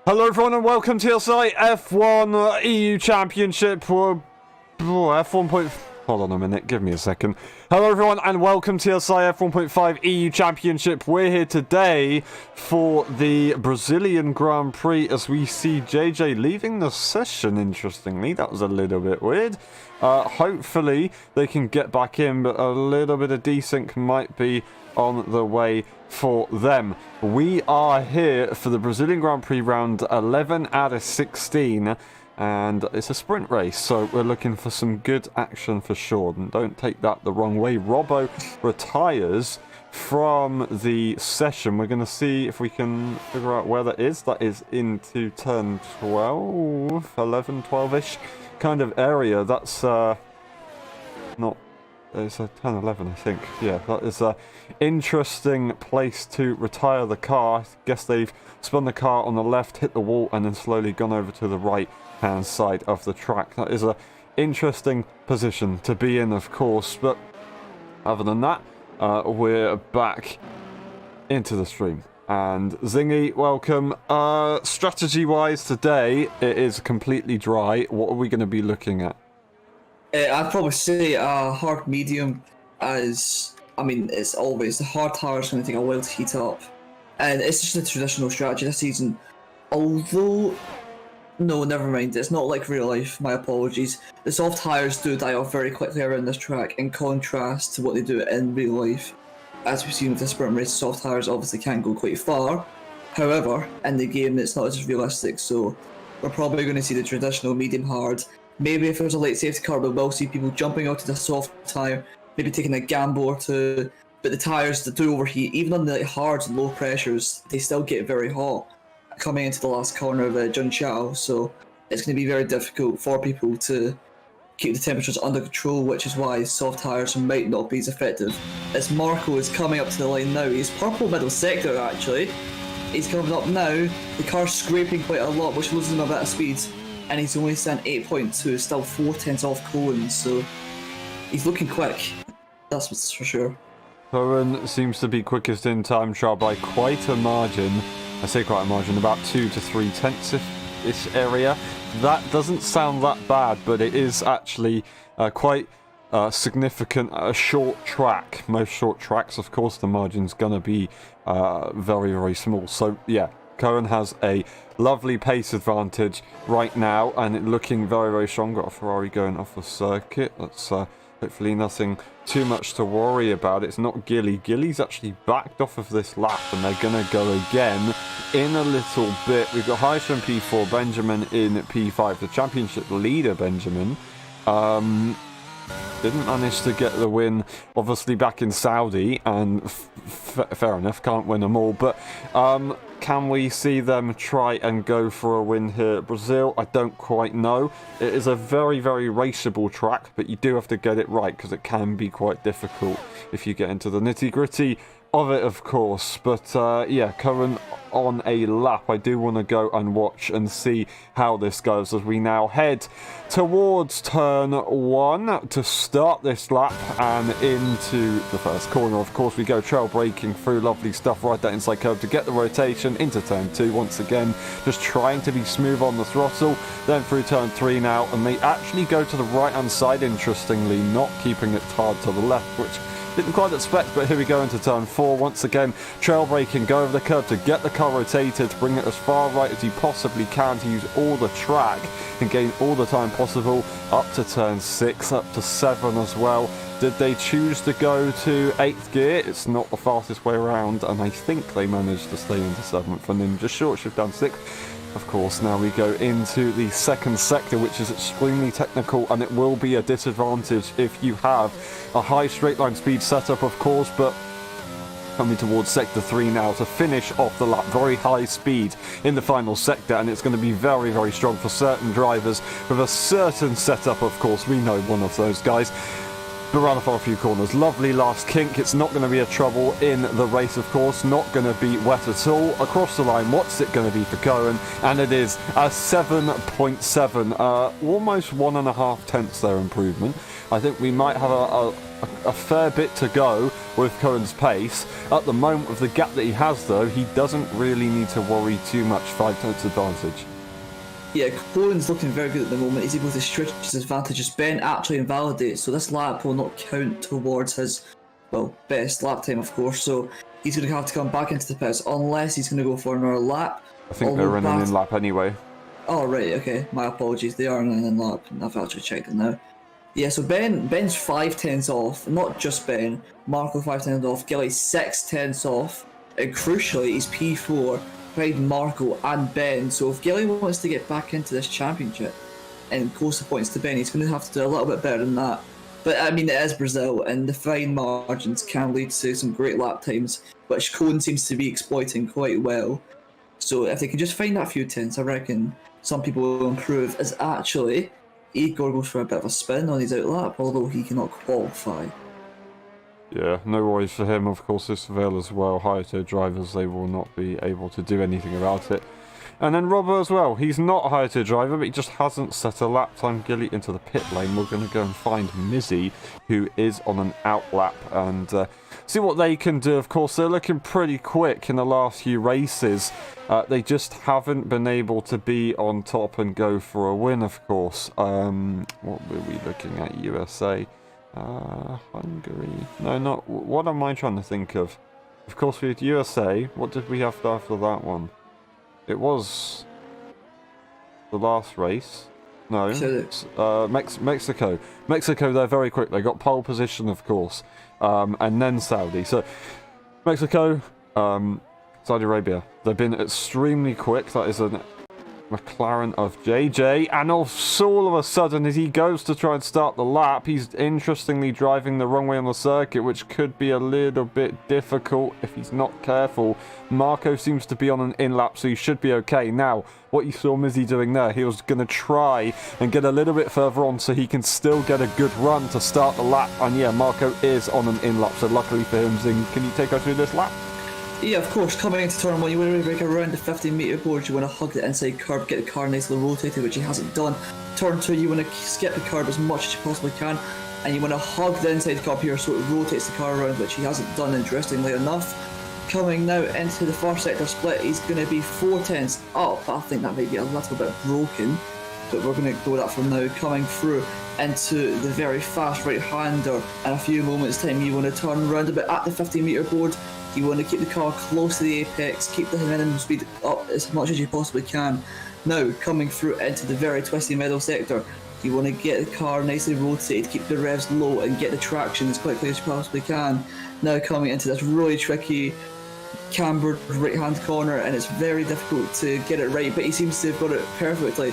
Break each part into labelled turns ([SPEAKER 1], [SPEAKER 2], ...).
[SPEAKER 1] Hello everyone and welcome to LSI F1 EU Championship. F1. Hold on a minute, give me a second. Hello everyone and welcome to LSI F1.5 EU Championship. We're here today for the Brazilian Grand Prix as we see JJ leaving the session, interestingly. That was a little bit weird. Hopefully they can get back in, but a little bit of desync might be on the way for them. We are here for the Brazilian Grand Prix round 11 out of 16, and it's a sprint race, so we're looking for some good action for sure. And don't take that the wrong way. Robbo retires from the session. We're going to see if we can figure out where that is. That is into turn 12, 11, 12-ish kind of area. That's not... It's a 10, 11, I think. Yeah, that is a interesting place to retire the car. I guess they've spun the car on the left, hit the wall, and then slowly gone over to the right-hand side of the track. That is a interesting position to be in, of course. But other than that, we're back into the stream. And Zingy, welcome. Strategy-wise today, it is completely dry. What are we going to be looking at?
[SPEAKER 2] I'd probably say hard medium, as I mean, it's always the hard tires going to take a while to heat up, and it's just a traditional strategy this season. Although, no, never mind. It's not like real life. My apologies. The soft tires do die off very quickly around this track, in contrast to what they do in real life. As we've seen with the sprint race, soft tires obviously can go quite far. However, in the game, it's not as realistic. So, we're probably going to see the traditional medium hard. Maybe if there's a late safety car, we will see people jumping out to the soft tyre, maybe taking a gamble or two. But the tyres that do overheat, even on the hards and low pressures, they still get very hot coming into the last corner of Junchao. So it's going to be very difficult for people to keep the temperatures under control, which is why soft tyres might not be as effective. As Marco is coming up to the line now, he's purple middle sector actually. He's coming up now, the car's scraping quite a lot, which loses him a bit of speed. And he's only sent 8.2, still 4/10 off Cohen, so he's looking quick. That's what's for sure.
[SPEAKER 1] Cohen seems to be quickest in time trial by quite a margin. I say quite a margin, about 2 to 3 tenths-ish area. That doesn't sound that bad, but it is actually quite significant. A short track. Most short tracks, of course, the margin's going to be very, very small. So, yeah. Cohen has a lovely pace advantage right now, and it looking very, very strong. Got a Ferrari going off the circuit. That's hopefully nothing too much to worry about. It's not Gilly. Gilly's actually backed off of this lap, and they're going to go again in a little bit. We've got Heisler in P4, Benjamin in P5. The championship leader, Benjamin, didn't manage to get the win, obviously, back in Saudi, and fair enough, can't win them all, but can we see them try and go for a win here at Brazil? I don't quite know. It is a very, very raceable track, but you do have to get it right, because it can be quite difficult if you get into the nitty-gritty of it, of course. But yeah, Cohen on a lap. I do want to go and watch and see how this goes as we now head towards turn 1 to start this lap and into the first corner. Of course, we go trail braking through, lovely stuff, right that inside curve to get the rotation into turn 2 once again, just trying to be smooth on the throttle, then through turn 3 now, and they actually go to the right hand side, interestingly, not keeping it hard to the left, which didn't quite expect, but here we go into turn 4. Once again, trail braking, go over the curb to get the car rotated, to bring it as far right as you possibly can to use all the track and gain all the time possible up to turn 6, up to 7 as well. Did they choose to go to 8th gear? It's not the fastest way around, and I think they managed to stay into 7th and then just short shift down 6th. Of course, now we go into the second sector, which is extremely technical, and it will be a disadvantage if you have a high straight line speed setup, of course, but coming towards sector 3 now to finish off the lap. Very high speed in the final sector, and it's going to be very, very strong for certain drivers with a certain setup, of course. We know one of those guys. But rather for a few corners. Lovely last kink. It's not going to be a trouble in the race, of course. Not going to be wet at all. Across the line, what's it going to be for Cohen? And it is a 7.7. Almost 1.5 tenths their improvement. I think we might have a fair bit to go with Cohen's pace. At the moment, with the gap that he has, though, he doesn't really need to worry too much. 5 tenths advantage.
[SPEAKER 2] Yeah, Cohen's looking very good at the moment. He's able to stretch his advantages. Ben actually invalidates, so this lap will not count towards his, well, best lap time, of course. So he's going to have to come back into the pits unless he's going to go for another lap.
[SPEAKER 1] I think they're in an in-lap anyway.
[SPEAKER 2] Oh, right, okay. My apologies. They are in an in-lap. I've actually checked it now. Yeah, so Ben's 5 tenths off. Not just Ben. Marco 5 tenths off. Gilly's 6 tenths off. And crucially, he's P4 behind Marco and Ben. So if Gilly wants to get back into this championship and close the points to Ben, he's going to have to do a little bit better than that. But I mean, it is Brazil, and the fine margins can lead to some great lap times, which Cohen seems to be exploiting quite well. So if they can just find that few tenths, I reckon some people will improve. As actually, Igor goes for a bit of a spin on his outlap, although he cannot qualify.
[SPEAKER 1] Yeah, no worries for him. Of course, this Vale as well. Higher tier drivers, they will not be able to do anything about it. And then Robert as well. He's not a higher tier driver, but he just hasn't set a lap time. Gilly into the pit lane. We're going to go and find Mizzy, who is on an outlap, and see what they can do. Of course, they're looking pretty quick in the last few races. They just haven't been able to be on top and go for a win, of course. What were we looking at? USA? Hungary? No, not... What am I trying to think of? Of course, we had USA. What did we have after that one? It was the last race. No, Mexico. Mexico, they're very quick. They got pole position, of course, and then Saudi. So Mexico, Saudi Arabia. They've been extremely quick. That is a McLaren of JJ, and all of a sudden, as he goes to try and start the lap, he's interestingly driving the wrong way on the circuit, which could be a little bit difficult if he's not careful. Marco seems to be on an in-lap, so he should be okay. Now, what you saw Mizzy doing there, he was going to try and get a little bit further on so he can still get a good run to start the lap, and yeah, Marco is on an in-lap, so luckily for him, Zing, can you take us through this lap?
[SPEAKER 2] Yeah, of course, coming into turn 1, you want to break around the 15-metre board, you want to hug the inside curb, get the car nicely rotated, which he hasn't done. Turn 2, you want to skip the curb as much as you possibly can, and you want to hug the inside curb here so it rotates the car around, which he hasn't done, interestingly enough. Coming now into the first sector split, he's going to be 4 tenths up. I think that might be a little bit broken, but we're going to go with that for now. Coming through into the very fast right-hander, in a few moments' time, you want to turn around a bit at the 15-metre board. You want to keep the car close to the apex, keep the minimum speed up as much as you possibly can. Now, coming through into the very twisty middle sector, you want to get the car nicely rotated, keep the revs low, and get the traction as quickly as you possibly can. Now, coming into this really tricky cambered right-hand corner, and it's very difficult to get it right, but he seems to have got it perfectly.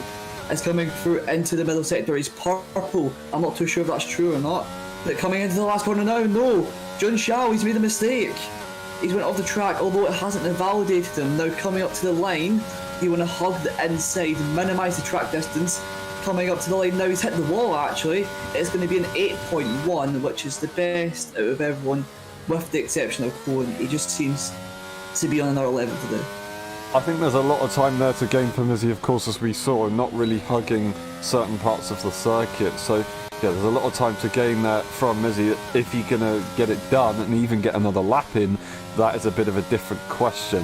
[SPEAKER 2] It's coming through into the middle sector. He's purple. I'm not too sure if that's true or not. But coming into the last corner now, no! Jun Xiao, he's made a mistake. He's went off the track, although it hasn't invalidated him. Now coming up to the line, you want to hug the inside, minimise the track distance. Coming up to the line now, he's hit the wall actually. It's going to be an 8.1, which is the best out of everyone, with the exception of Cohen. He just seems to be on another level today.
[SPEAKER 1] I think there's a lot of time there to gain for Mizzy, of course, as we saw, not really hugging certain parts of the circuit. So, yeah, there's a lot of time to gain there from Mizzy. If he's going to get it done and even get another lap in, that is a bit of a different question.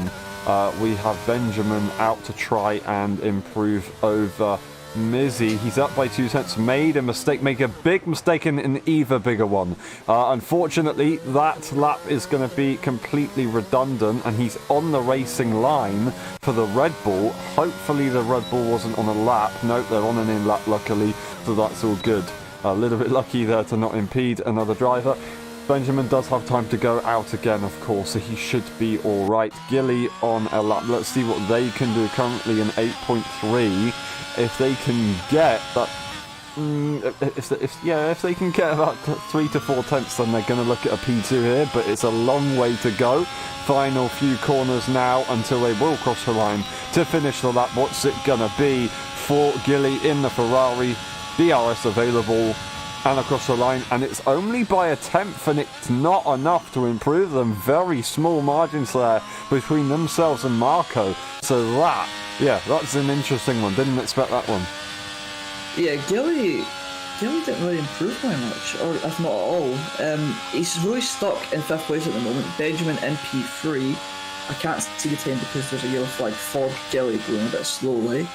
[SPEAKER 1] We have Benjamin out to try and improve over Mizzy. He's up by 2 tenths, made a mistake, make a big mistake in an even bigger one. Unfortunately, that lap is going to be completely redundant, and he's on the racing line for the Red Bull. Hopefully the Red Bull wasn't on a lap. Nope, they're on an in-lap, luckily, so that's all good. A little bit lucky there to not impede another driver. Benjamin does have time to go out again, of course, so he should be all right. Gilly on a lap. Let's see what they can do. Currently in 8.3. If they can get that, if they can get about 3 to 4 tenths, then they're going to look at a P2 here. But it's a long way to go. Final few corners now until they will cross the line to finish the lap. What's it going to be for Gilly in the Ferrari? DRS available and across the line, and it's only by a tenth, and it's not enough to improve them. Very small margins there between themselves and Marco. So that's an interesting one. Didn't expect that one.
[SPEAKER 2] Yeah, Gilly didn't really improve very much, or if not at all. He's really stuck in 5th place at the moment. Benjamin in P3. I can't see the time because there's a yellow flag for Gilly going a bit slowly.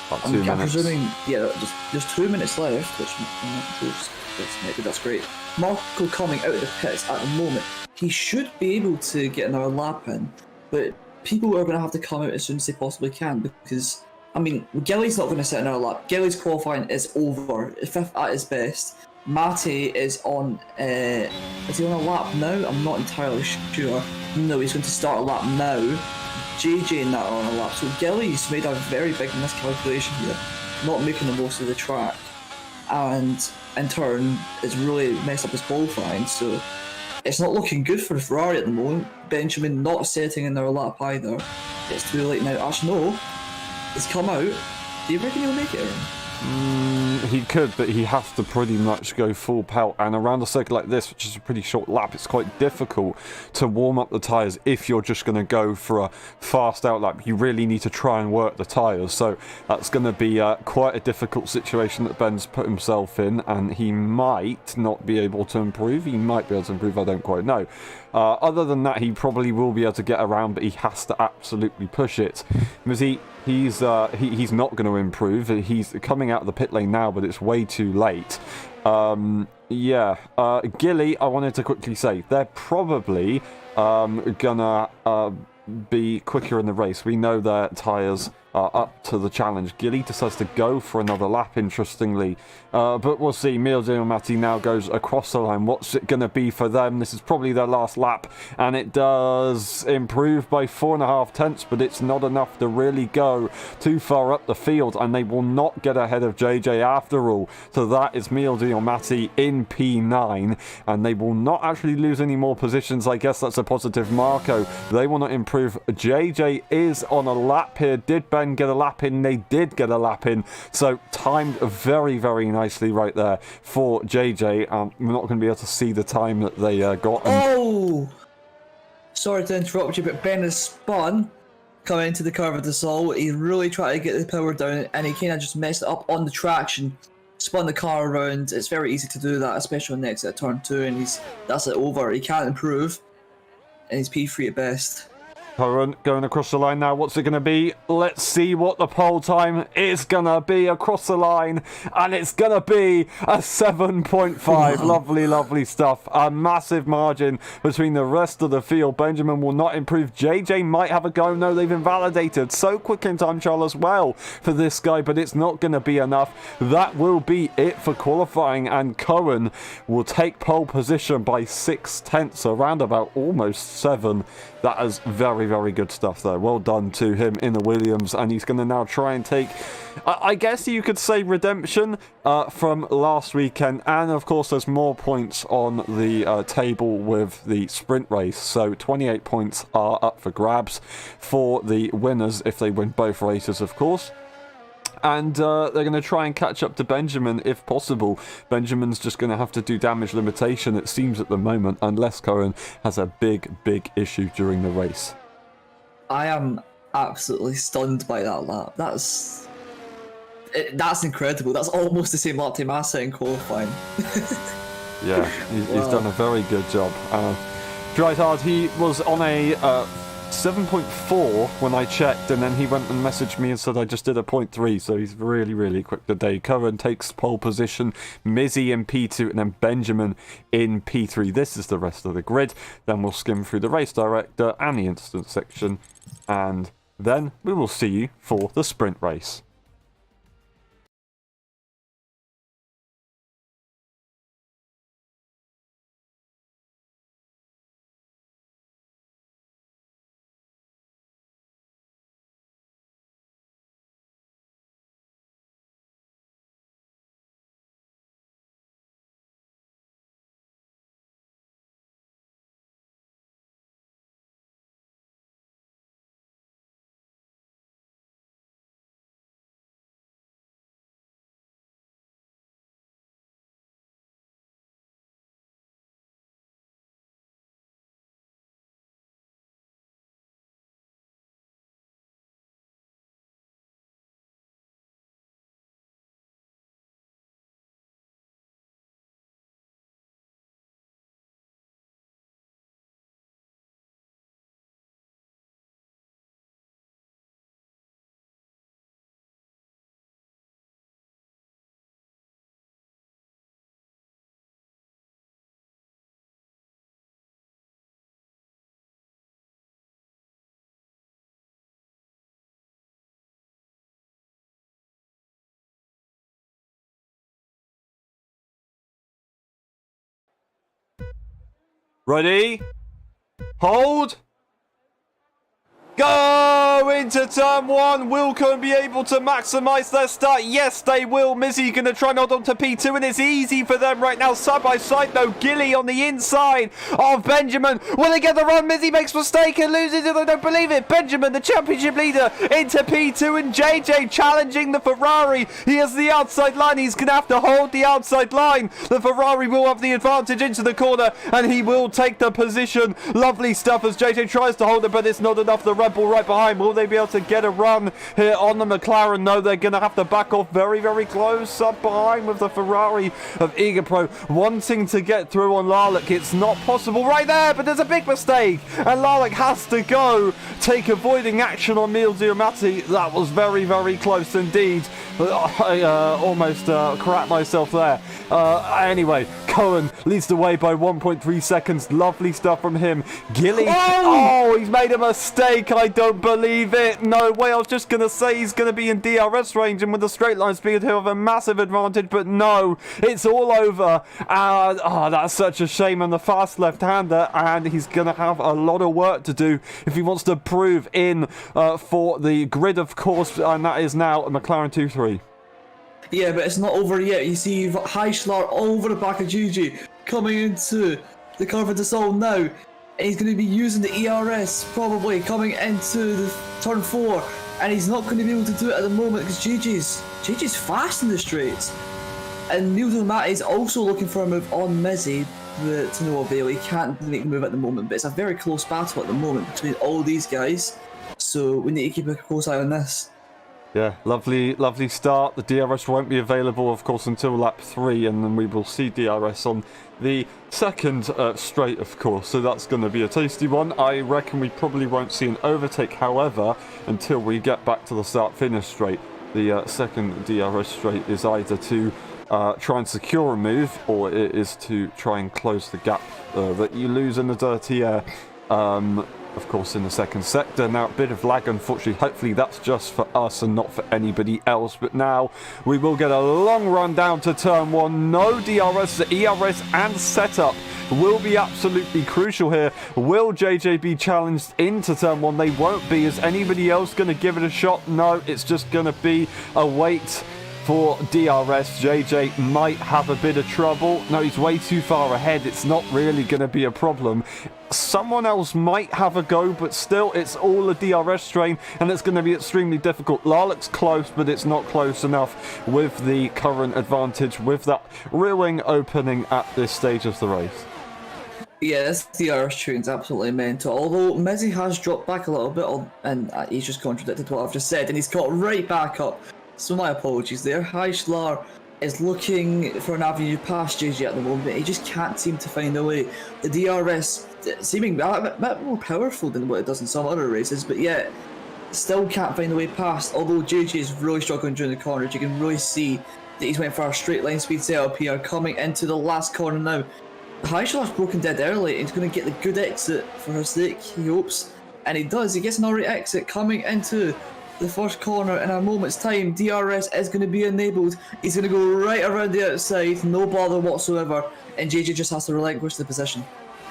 [SPEAKER 1] About 2
[SPEAKER 2] I'm
[SPEAKER 1] minutes.
[SPEAKER 2] presuming, yeah, there's 2 minutes left, which that's great. Marco coming out of the pits at the moment. He should be able to get another lap in, but people are going to have to come out as soon as they possibly can because, I mean, Gilly's not going to set another lap. Gilly's qualifying is over, 5th at his best. Mate is on, is he on a lap now? I'm not entirely sure. No, he's going to start a lap now. JJ and that are on a lap. So Gilly's made a very big miscalculation here, not making the most of the track, and in turn, it's really messed up his qualifying. So it's not looking good for Ferrari at the moment. Benjamin not setting in their lap either. It's too late now. Actually, no, he's come out. Do you reckon he'll make it, Aaron?
[SPEAKER 1] He could, but he has to pretty much go full pelt, and around a circuit like this, which is a pretty short lap, it's quite difficult to warm up the tyres if you're just going to go for a fast out lap. You really need to try and work the tyres, so that's going to be quite a difficult situation that Ben's put himself in, and he might not be able to improve. He might be able to improve, I don't quite know. Other than that, he probably will be able to get around, but he has to absolutely push it. He's not going to improve. He's coming out of the pit lane now, but it's way too late. Gilly, I wanted to quickly say, they're probably gonna be quicker in the race. We know their tyres are up to the challenge. Gilly decides to go for another lap, interestingly. But we'll see. Mio Matti now goes across the line. What's it going to be for them? This is probably their last lap, and it does improve by 4.5 tenths, but it's not enough to really go too far up the field, and they will not get ahead of JJ after all. So that is Mio Matti in P9, and they will not actually lose any more positions. I guess that's a positive. Marco, they will not improve. JJ is on a lap here. Did Ben get a lap in? They did get a lap in, so timed very, very nicely right there for JJ. We're not going to be able to see the time that they got.
[SPEAKER 2] Oh! Sorry to interrupt you, but Ben has spun coming into the curve of the Sol. He really tried to get the power down, and he kind of just messed it up on the traction. Spun the car around. It's very easy to do that, especially on the exit at turn 2, and that's it over. He can't improve, and he's P3 at best.
[SPEAKER 1] Current going across the line now. What's it going to be? Let's see what the pole time is going to be across the line. And it's going to be a 7.5. Wow. Lovely, lovely stuff. A massive margin between the rest of the field. Benjamin will not improve. JJ might have a go. No, they've invalidated. So quick in time trial as well for this guy, but it's not going to be enough. That will be it for qualifying. And Cohen will take pole position by 6 tenths, around about almost 7. That is very, very good stuff, though. Well done to him in the Williams, and he's going to now try and take, I guess you could say, redemption from last weekend. And, of course, there's more points on the table with the sprint race. So 28 points are up for grabs for the winners if they win both races, of course. And they're going to try and catch up to Benjamin if possible. Benjamin's just going to have to do damage limitation, it seems, at the moment, unless Cohen has a big, big issue during the race.
[SPEAKER 2] I am absolutely stunned by that lap. That's incredible. That's almost the same lap time I set in qualifying.
[SPEAKER 1] Yeah, he's done a very good job. Tried hard. He was on a 7.4 when I checked, and then he went and messaged me and said I just did a 0.3, so he's really, really quick today. Cohen takes pole position, Mizzy in P2, and then Benjamin in P3. This is the rest of the grid. Then we'll skim through the race director and the instant section, and then we will see you for the sprint race. Ready? Hold. Go into turn one. Will Cohen be able to maximise their start? Yes, they will. Mizzy going to try and hold on to P2, and it's easy for them right now. Side by side, though. Gilly on the inside of Benjamin. Will they get the run? Mizzy makes a mistake and loses it. I don't believe it. Benjamin, the championship leader, into P2, and JJ challenging the Ferrari. He has the outside line. He's going to have to hold the outside line. The Ferrari will have the advantage into the corner, and he will take the position. Lovely stuff as JJ tries to hold it, but it's not enough. The Red Bull right behind. Will they be able to get a run here on the McLaren? No, they're going to have to back off very, very close up behind with the Ferrari of Egapro wanting to get through on Larlick. It's not possible right there, but there's a big mistake, and Larlick has to go take avoiding action on Mil Diamati. That was very, very close indeed. I almost crapped myself there. Anyway, Cohen leads the way by 1.3 seconds. Lovely stuff from him. Gilly, oh, he's made a mistake. I don't believe it. No way. I was just going to say he's going to be in DRS range, and with the straight line speed, he'll have a massive advantage, but no, it's all over. That's such a shame on the fast left-hander, and he's going to have a lot of work to do if he wants to prove in for the grid, of course, and that is now a McLaren 2-3.
[SPEAKER 2] Yeah, but it's not over yet. You see Heischler over the back of Gigi coming into the curve of the zone now. And he's going to be using the ERS probably coming into the turn 4. And he's not going to be able to do it at the moment because Gigi's fast in the straights. And Nildo Matt is also looking for a move on Mizzy, but to no avail. He can't make a move at the moment, but it's a very close battle at the moment between all these guys. So we need to keep a close eye on this.
[SPEAKER 1] Yeah, lovely start. The DRS won't be available, of course, until lap 3, and then we will see DRS on the second straight, of course. So that's going to be a tasty one. I reckon we probably won't see an overtake, however, until we get back to the start-finish straight. The second DRS straight is either to try and secure a move, or it is to try and close the gap that you lose in the dirty air. Of course, in the second sector. Now, a bit of lag, unfortunately. Hopefully, that's just for us and not for anybody else. But now, we will get a long run down to turn 1. No DRS, the ERS and setup will be absolutely crucial here. Will JJ be challenged into turn 1? They won't be. Is anybody else going to give it a shot? No, it's just going to be a wait for DRS. JJ might have a bit of trouble. No, he's way too far ahead. It's not really going to be a problem. Someone else might have a go, but still, it's all a DRS strain, and it's going to be extremely difficult. Larlick's close, but it's not close enough with the current advantage, with that rear-wing opening at this stage of the race.
[SPEAKER 2] Yeah, this DRS train's absolutely mental. Although Mizzy has dropped back a little bit, and he's just contradicted what I've just said, and he's got right back up. So my apologies there. Heischler is looking for an avenue past JJ at the moment. He just can't seem to find a way. The DRS seeming a bit more powerful than what it does in some other races, but yet still can't find a way past. Although JJ is really struggling during the corners, you can really see that he's went for a straight line speed setup here, coming into the last corner now. Heischler's broken dead early, and he's going to get the good exit for her sake, he hopes. And he does, he gets an alright exit coming into the first corner in a moment's time. DRS is going to be enabled. He's going to go right around the outside, no bother whatsoever, and JJ just has to relinquish the position.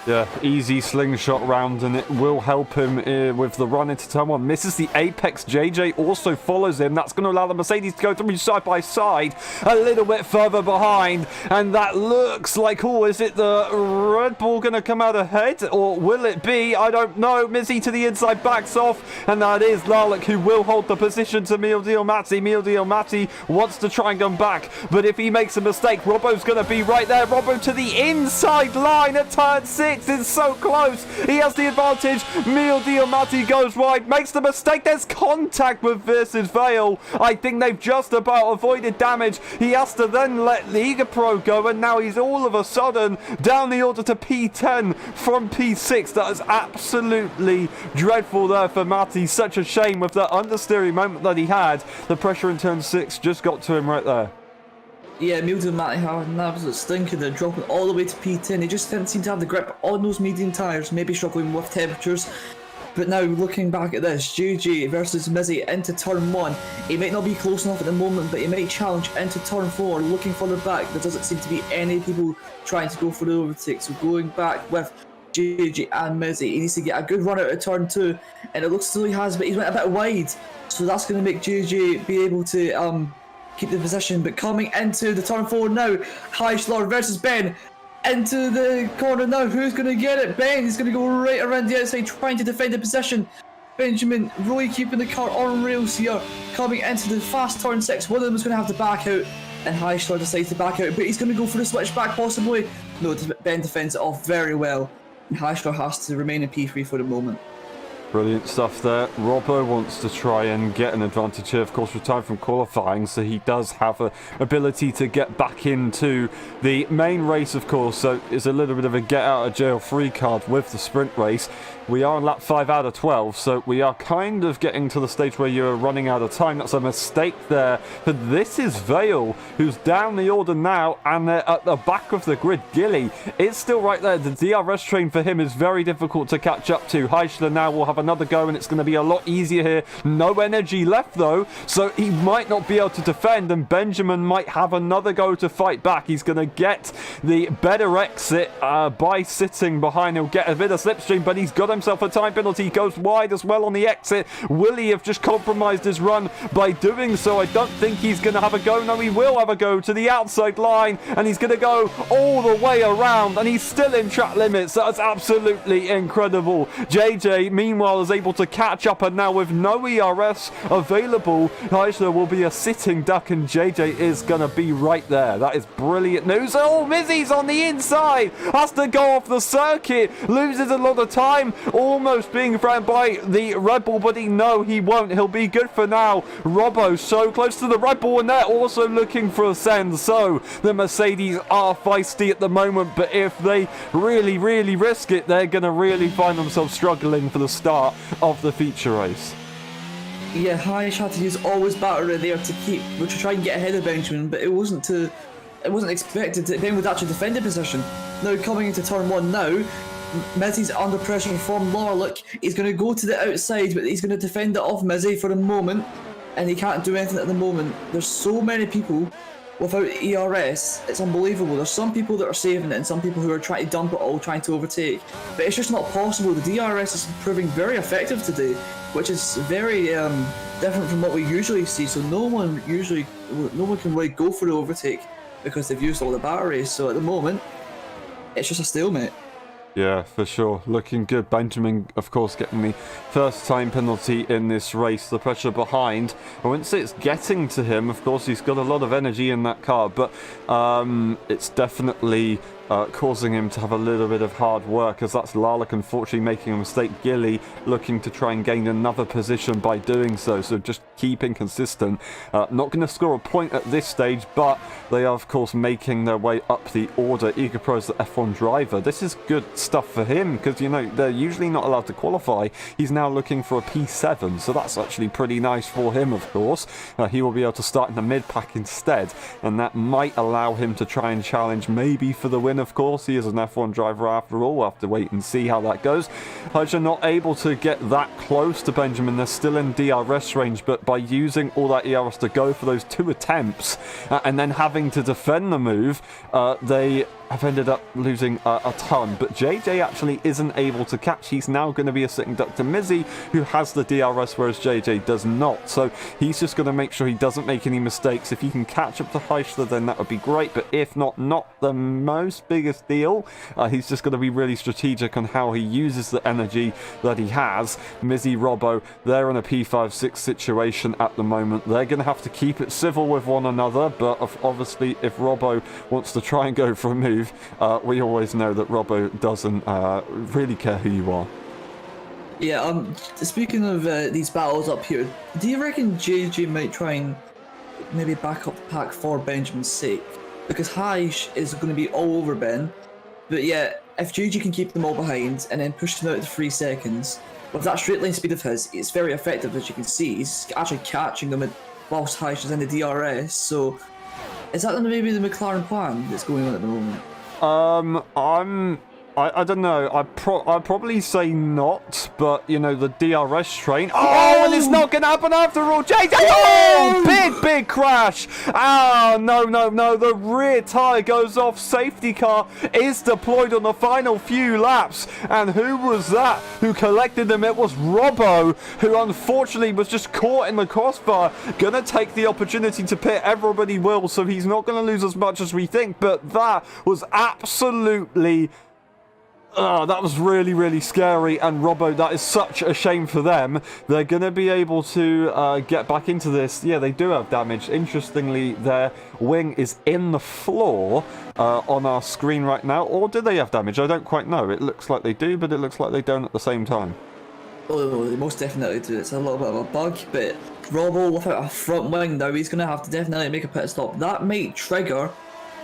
[SPEAKER 1] Yeah, easy slingshot round, and it will help him with the run into turn 1. Misses the apex. JJ also follows him. That's going to allow the Mercedes to go through side by side, a little bit further behind, and that looks like, oh, is it the Red Bull going to come out ahead, or will it be? I don't know. Mizzy to the inside, backs off, and that is Larlick who will hold the position to Mil Diamati. Mil Diamati wants to try and come back, but if he makes a mistake, Robbo's going to be right there. Robbo to the inside line at turn 6. It's so close. He has the advantage. Mil Diamati goes wide, makes the mistake. There's contact with versus Vale. I think they've just about avoided damage. He has to then let Liga Pro go, and now he's all of a sudden down the order to P10 from P6. That is absolutely dreadful there for Matty. Such a shame with that understeering moment that he had. The pressure in turn 6 just got to him right there.
[SPEAKER 2] Yeah, Mil Diamati had an absolute stinker there, dropping all the way to P10. He just didn't seem to have the grip on those medium tyres, maybe struggling with temperatures. But now, looking back at this, JJ versus Mizzy into turn 1. He might not be close enough at the moment, but he might challenge into turn 4, looking further back. There doesn't seem to be any people trying to go for the overtake. So going back with JJ and Mizzy. He needs to get a good run out of turn 2, and it looks as though he has, but he's went a bit wide. So that's going to make JJ be able to keep the position. But coming into the turn 4 now, Heischler versus Ben. Into the corner now, who's going to get it? Ben is going to go right around the outside trying to defend the position. Benjamin really keeping the car on rails here. Coming into the fast turn 6, one of them is going to have to back out, and Heischler decides to back out, but he's going to go for the switchback possibly. No, Ben defends it off very well, and Heischler has to remain in P3 for the moment.
[SPEAKER 1] Brilliant stuff there. Robbo wants to try and get an advantage here, of course, retired from qualifying, so he does have an ability to get back into the main race, of course, so it's a little bit of a get out of jail free card with the sprint race. We are on lap 5 out of 12, so we are kind of getting to the stage where you're running out of time. That's a mistake there. But this is Vale, who's down the order now, and they're at the back of the grid. Gilly is still right there. The DRS train for him is very difficult to catch up to. Heischler now will have another go, and it's going to be a lot easier here. No energy left, though, so he might not be able to defend, and Benjamin might have another go to fight back. He's going to get the better exit by sitting behind. He'll get a bit of slipstream, but he's got himself a time penalty. He goes wide as well on the exit. Will he have just compromised his run by doing so? I don't think he's going to have a go. No, he will have a go to the outside line, and he's going to go all the way around, and he's still in track limits. That's absolutely incredible. JJ, meanwhile, is able to catch up, and now with no ERS available, Heischler will be a sitting duck, and JJ is going to be right there. That is brilliant news. Oh, Mizzy's on the inside. Has to go off the circuit. Loses a lot of time. Almost being threatened by the Red Bull, but he won't. He'll be good for now. Robbo so close to the Red Bull, and they're also looking for a send. So the Mercedes are feisty at the moment, but if they really risk it, they're going to really find themselves struggling for the start of the feature race.
[SPEAKER 2] Yeah, Heisch had to use all his battery there to try and get ahead of Benjamin, but it wasn't expected that Ben would actually defend the position. Now coming into turn 1 now, Mizzy's under pressure from Larlick. He's going to go to the outside, but he's going to defend it off Mizzy for a moment, and he can't do anything at the moment. There's so many people without ERS, it's unbelievable. There's some people that are saving it and some people who are trying to dump it all, trying to overtake, but it's just not possible. The DRS is proving very effective today, which is very different from what we usually see. So no one can really go for the overtake because they've used all the batteries. So at the moment, it's just a stalemate.
[SPEAKER 1] Yeah, for sure. Looking good. Benjamin, of course, getting the first time penalty in this race. The pressure behind, I wouldn't say it's getting to him. Of course, he's got a lot of energy in that car, but it's definitely causing him to have a little bit of hard work, as that's Larlick unfortunately making a mistake. Gilly looking to try and gain another position by doing so, so just keeping consistent. Not going to score a point at this stage, but they are of course making their way up the order. Egapro is the F1 driver. This is good stuff for him, because you know they're usually not allowed to qualify. He's now looking for a P7, so that's actually pretty nice for him, of course. He will be able to start in the mid pack instead, and that might allow him to try and challenge maybe for the win. Of course, he is an F1 driver after all. We'll have to wait and see how that goes. Heischler not able to get that close to Benjamin. They're still in DRS range, but by using all that ERS to go for those 2 attempts and then having to defend the move, they have ended up losing a ton. But JJ actually isn't able to catch. He's now going to be a sitting duck to Mizzy, who has the DRS, whereas JJ does not. So he's just going to make sure he doesn't make any mistakes. If he can catch up to Heischler, then that would be great. But if not the most biggest deal. He's just going to be really strategic on how he uses the energy that he has. Mizzy, Robbo, they're in a P5-6 situation at the moment. They're going to have to keep it civil with one another, but obviously if Robbo wants to try and go for a move, we always know that Robbo doesn't really care who you are.
[SPEAKER 2] Yeah, speaking of these battles up here, do you reckon JJ might try and maybe back up the pack for Benjamin's sake? Because Heisch is going to be all over Ben, but yeah, if JJ can keep them all behind and then push them out to 3 seconds, with that straight line speed of his, it's very effective, as you can see. He's actually catching them whilst Heisch is in the DRS, so is that maybe the McLaren plan that's going on at the moment?
[SPEAKER 1] I don't know. I'd probably say not, but you know the DRS train. Oh, and it's not gonna happen after all. JJ, oh, big crash. Ah, no. The rear tire goes off. Safety car is deployed on the final few laps, and who was that who collected them? It was Robbo, who unfortunately was just caught in the crossbar. Gonna take the opportunity to pit. Everybody will, so he's not gonna lose as much as we think. But that was absolutely. That was really scary, and Robbo, that is such a shame for them. They're going to be able to get back into this. Yeah, they do have damage. Interestingly, their wing is in the floor on our screen right now. Or do they have damage? I don't quite know. It looks like they do, but it looks like they don't at the same time.
[SPEAKER 2] Oh, they most definitely do. It's a little bit of a bug, but Robbo without a front wing now, he's going to have to definitely make a pit stop. That might trigger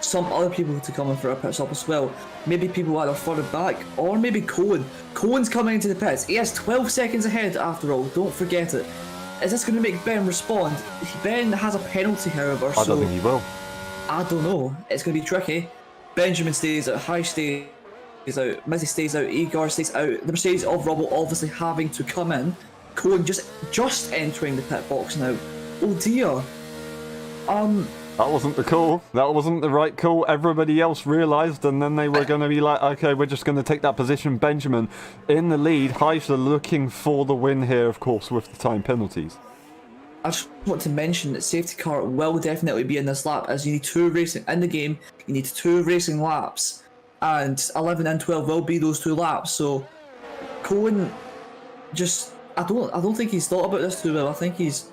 [SPEAKER 2] some other people to come in for a pit stop as well. Maybe people either further back, or maybe Cohen. Cohen's coming into the pits. He has 12 seconds ahead after all, don't forget it. Is this going to make Ben respond? Ben has a penalty, however,
[SPEAKER 1] I don't think he will.
[SPEAKER 2] I don't know. It's going to be tricky. Benjamin stays out, High stays out, Mizzy stays out, Igor stays out. The Mercedes of Robbo obviously having to come in. Cohen just entering the pit box now. Oh dear.
[SPEAKER 1] That wasn't the call. That wasn't the right call. Everybody else realised, and then they were going to be like, okay, we're just going to take that position. Benjamin in the lead. Heisler looking for the win here, of course, with the time penalties.
[SPEAKER 2] I just want to mention that safety car will definitely be in this lap, as you need 2 racing in the game. You need 2 racing laps, and 11 and 12 will be those 2 laps. So Cohen just, I don't think he's thought about this too well. I think he's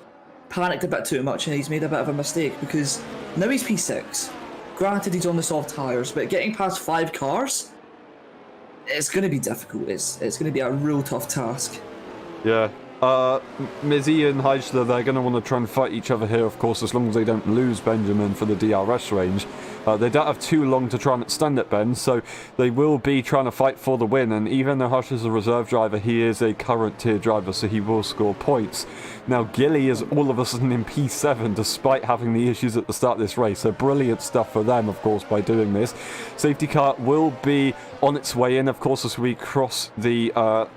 [SPEAKER 2] panicked a bit too much, and he's made a bit of a mistake, because now he's P6. Granted, he's on the soft tyres, but getting past 5 cars, it's going to be difficult. It's going to be a real tough task.
[SPEAKER 1] Yeah. Mizzy and Heisler, they're going to want to try and fight each other here, of course, as long as they don't lose Benjamin for the DRS range. They don't have too long to try and extend it, Ben, so they will be trying to fight for the win, and even though Hush is a reserve driver, he is a current tier driver, so he will score points. Now, Gilly is all of a sudden in P7, despite having the issues at the start of this race, so brilliant stuff for them, of course, by doing this. Safety car will be on its way in, of course, as we cross the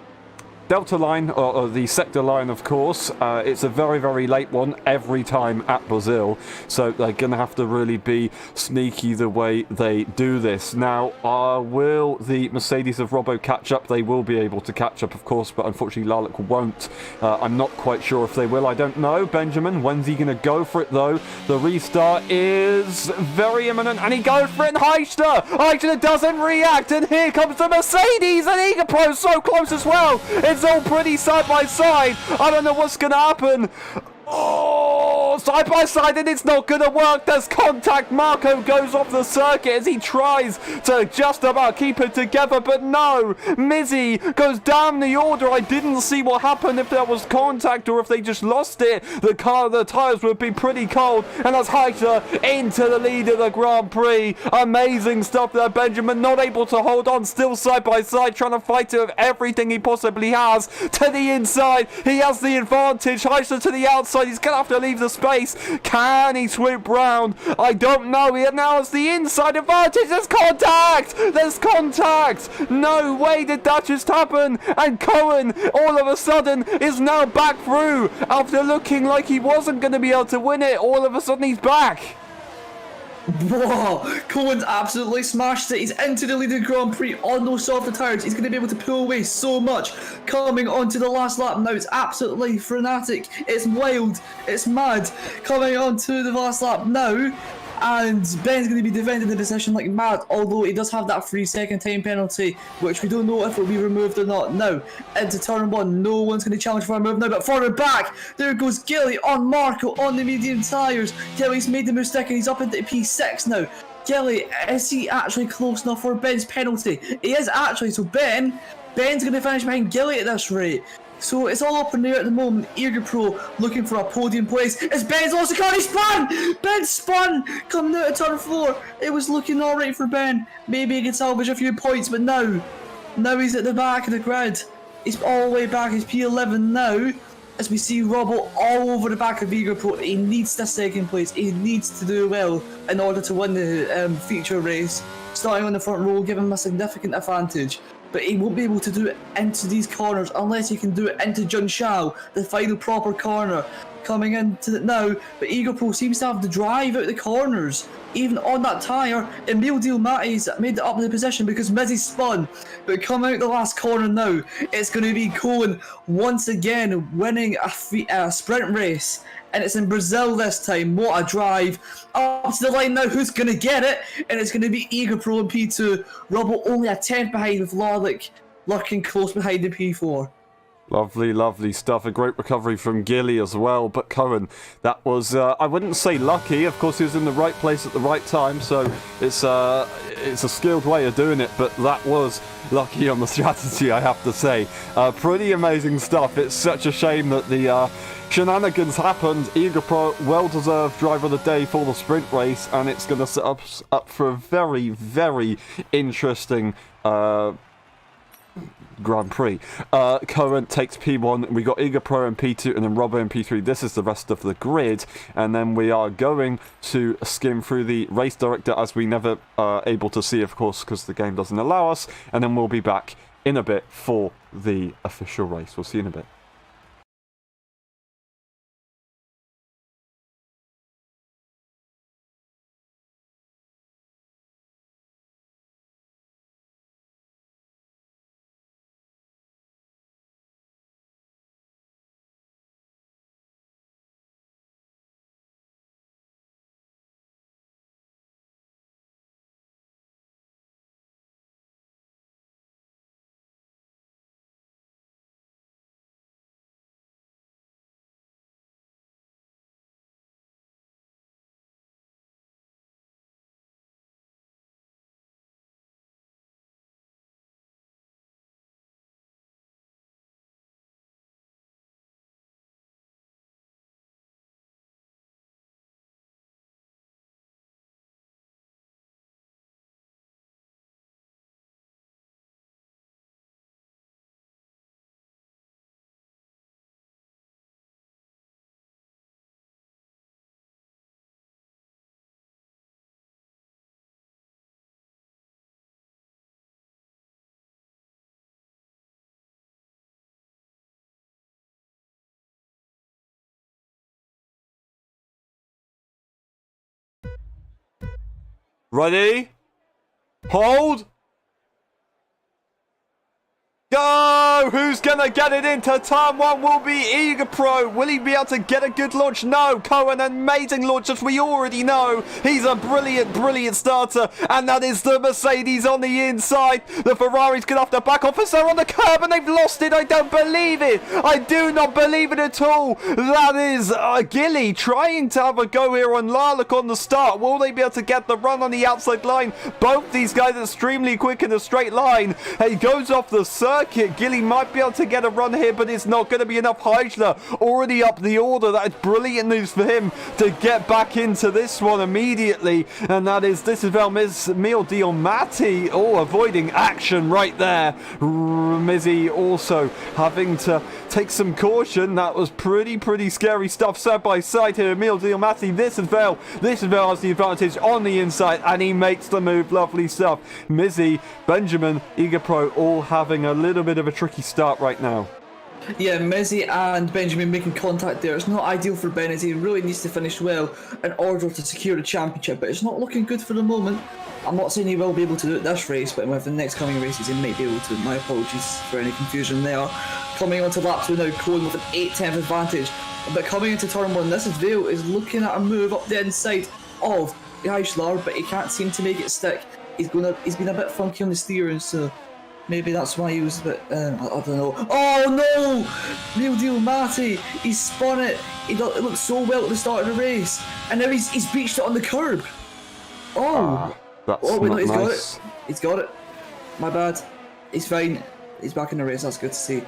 [SPEAKER 1] Delta line, or the sector line, of course. It's a very late one every time at Brazil, so they're going to have to really be sneaky the way they do this. Now, will the Mercedes of Robbo catch up? They will be able to catch up, of course, but unfortunately Lalek won't. I'm not quite sure if they will. I don't know. Benjamin, when's he going to go for it, though? The restart is very imminent, and he goes for it, and Heisler doesn't react, and here comes the Mercedes, and Eager Pro so close as well. It's all pretty side by side. I don't know what's going to happen. Oh, side by side, and it's not going to work. There's contact. Marco goes off the circuit as he tries to just about keep it together, but no. Mizzy goes down the order. I didn't see what happened, if there was contact or if they just lost it. The tyres would be pretty cold, and that's Heisler into the lead of the Grand Prix. Amazing stuff there. Benjamin not able to hold on, still side by side, trying to fight it with everything he possibly has. To the inside, he has the advantage. Heisler to the outside. He's going to have to leave the space. Can he swoop round? I don't know. He now has the inside advantage. There's contact! There's contact! No way did that just happen. And Cohen, all of a sudden, is now back through. After looking like he wasn't going to be able to win it, all of a sudden he's back.
[SPEAKER 2] Whoa, Cohen's absolutely smashed it. He's into the lead of the Grand Prix on those softer tyres. He's going to be able to pull away so much. Coming onto the last lap now, it's absolutely frenetic. It's wild. It's mad. Coming onto the last lap now. And Ben's going to be defending the position like mad, although he does have that 3-second time penalty, which we don't know if it will be removed or not. Now, into turn 1, no one's going to challenge for a move now, but further back, there goes Gilly on Marco on the medium tyres. Gilly's made the mistake and he's up into P6 now. Gilly, is he actually close enough for Ben's penalty? He is actually, so Ben's going to finish behind Gilly at this rate. So it's all up in the air at the moment. Eager Pro looking for a podium place. It's Ben's lost the car. He spun! Ben spun! Coming out of turn 4. It was looking alright for Ben. Maybe he can salvage a few points, but now he's at the back of the grid. He's all the way back. He's P11 now. As we see Robbo all over the back of Eager Pro. He needs the second place. He needs to do well in order to win the feature race. starting on the front row, give him a significant advantage. But he won't be able to do it into these corners unless he can do it into Jun Shao, the final proper corner. Coming into it now, but Eagle Pro seems to have the drive out the corners. Even on that tyre, Emil Diamati's made it up in the position because Mizzy spun. But coming out the last corner now, it's going to be Cohen once again winning a sprint race. And it's in Brazil this time. What a drive. Up to the line now, who's going to get it? And it's going to be Eagle Pro in P2. Rubble only a 10th behind with Larlick lurking close behind in P4.
[SPEAKER 1] Lovely, lovely stuff. A great recovery from Gilly as well. But Cohen, that was, I wouldn't say lucky. Of course, he was in the right place at the right time. So it's a skilled way of doing it. But that was lucky on the strategy, I have to say. Pretty amazing stuff. It's such a shame that the shenanigans happened. Eagle Pro, well-deserved driver of the day for the sprint race. And it's going to set us up for a very, very interesting Grand Prix. Cohen takes P1. We got Eagle Pro in P2 and then Robbo in P3. This is the rest of the grid. And then we are going to skim through the race director as we never are able to see, of course, because the game doesn't allow us. And then we'll be back in a bit for the official race. We'll see you in a bit. Ready? Hold! Go! Who's gonna get it into turn one will be Eagle Pro. Will he be able to get a good launch? No. Cohen, amazing launch, as we already know. He's a brilliant, brilliant starter. And that is the Mercedes on the inside. The Ferrari's gonna have to back off as they're on the curb and they've lost it. I don't believe it. I do not believe it at all. That is Gilly trying to have a go here on Larlock on the start. Will they be able to get the run on the outside line? Both these guys are extremely quick in a straight line. He goes off the circuit. Gilly might be able to get a run here, but it's not going to be enough. Heisler already up the order. That is brilliant news for him to get back into this one immediately. And that is, this is Mil Diamati. Oh, avoiding action right there. Mizzy also having to take some caution. That was pretty scary stuff side by side here. Mil Diamati, this is Vel has the advantage on the inside and he makes the move. Lovely stuff. Mizzy, Benjamin, Eagle Pro all having a little bit of a tricky start right now.
[SPEAKER 2] Yeah, Mizzy and Benjamin making contact there. It's not ideal for Ben as he really needs to finish well in order to secure the championship, but it's not looking good for the moment. I'm not saying he will be able to do it this race, but with the next coming races he might be able to. My apologies for any confusion there. Coming onto lap 2 now, Cohen with an 8/10 advantage. But coming into turn 1, this is Vale is looking at a move up the inside of Heisler, but he can't seem to make it stick. He's been a bit funky on the steering, so maybe that's why he was a bit, I don't know. Oh no! Mil Diamati, he spun it. It looked so well at the start of the race, and now he's beached it on the curb. Oh!
[SPEAKER 1] That's
[SPEAKER 2] wait, no,
[SPEAKER 1] not
[SPEAKER 2] he's
[SPEAKER 1] nice.
[SPEAKER 2] got it. He's got it. My bad. He's fine. He's back in the race. That's good to see.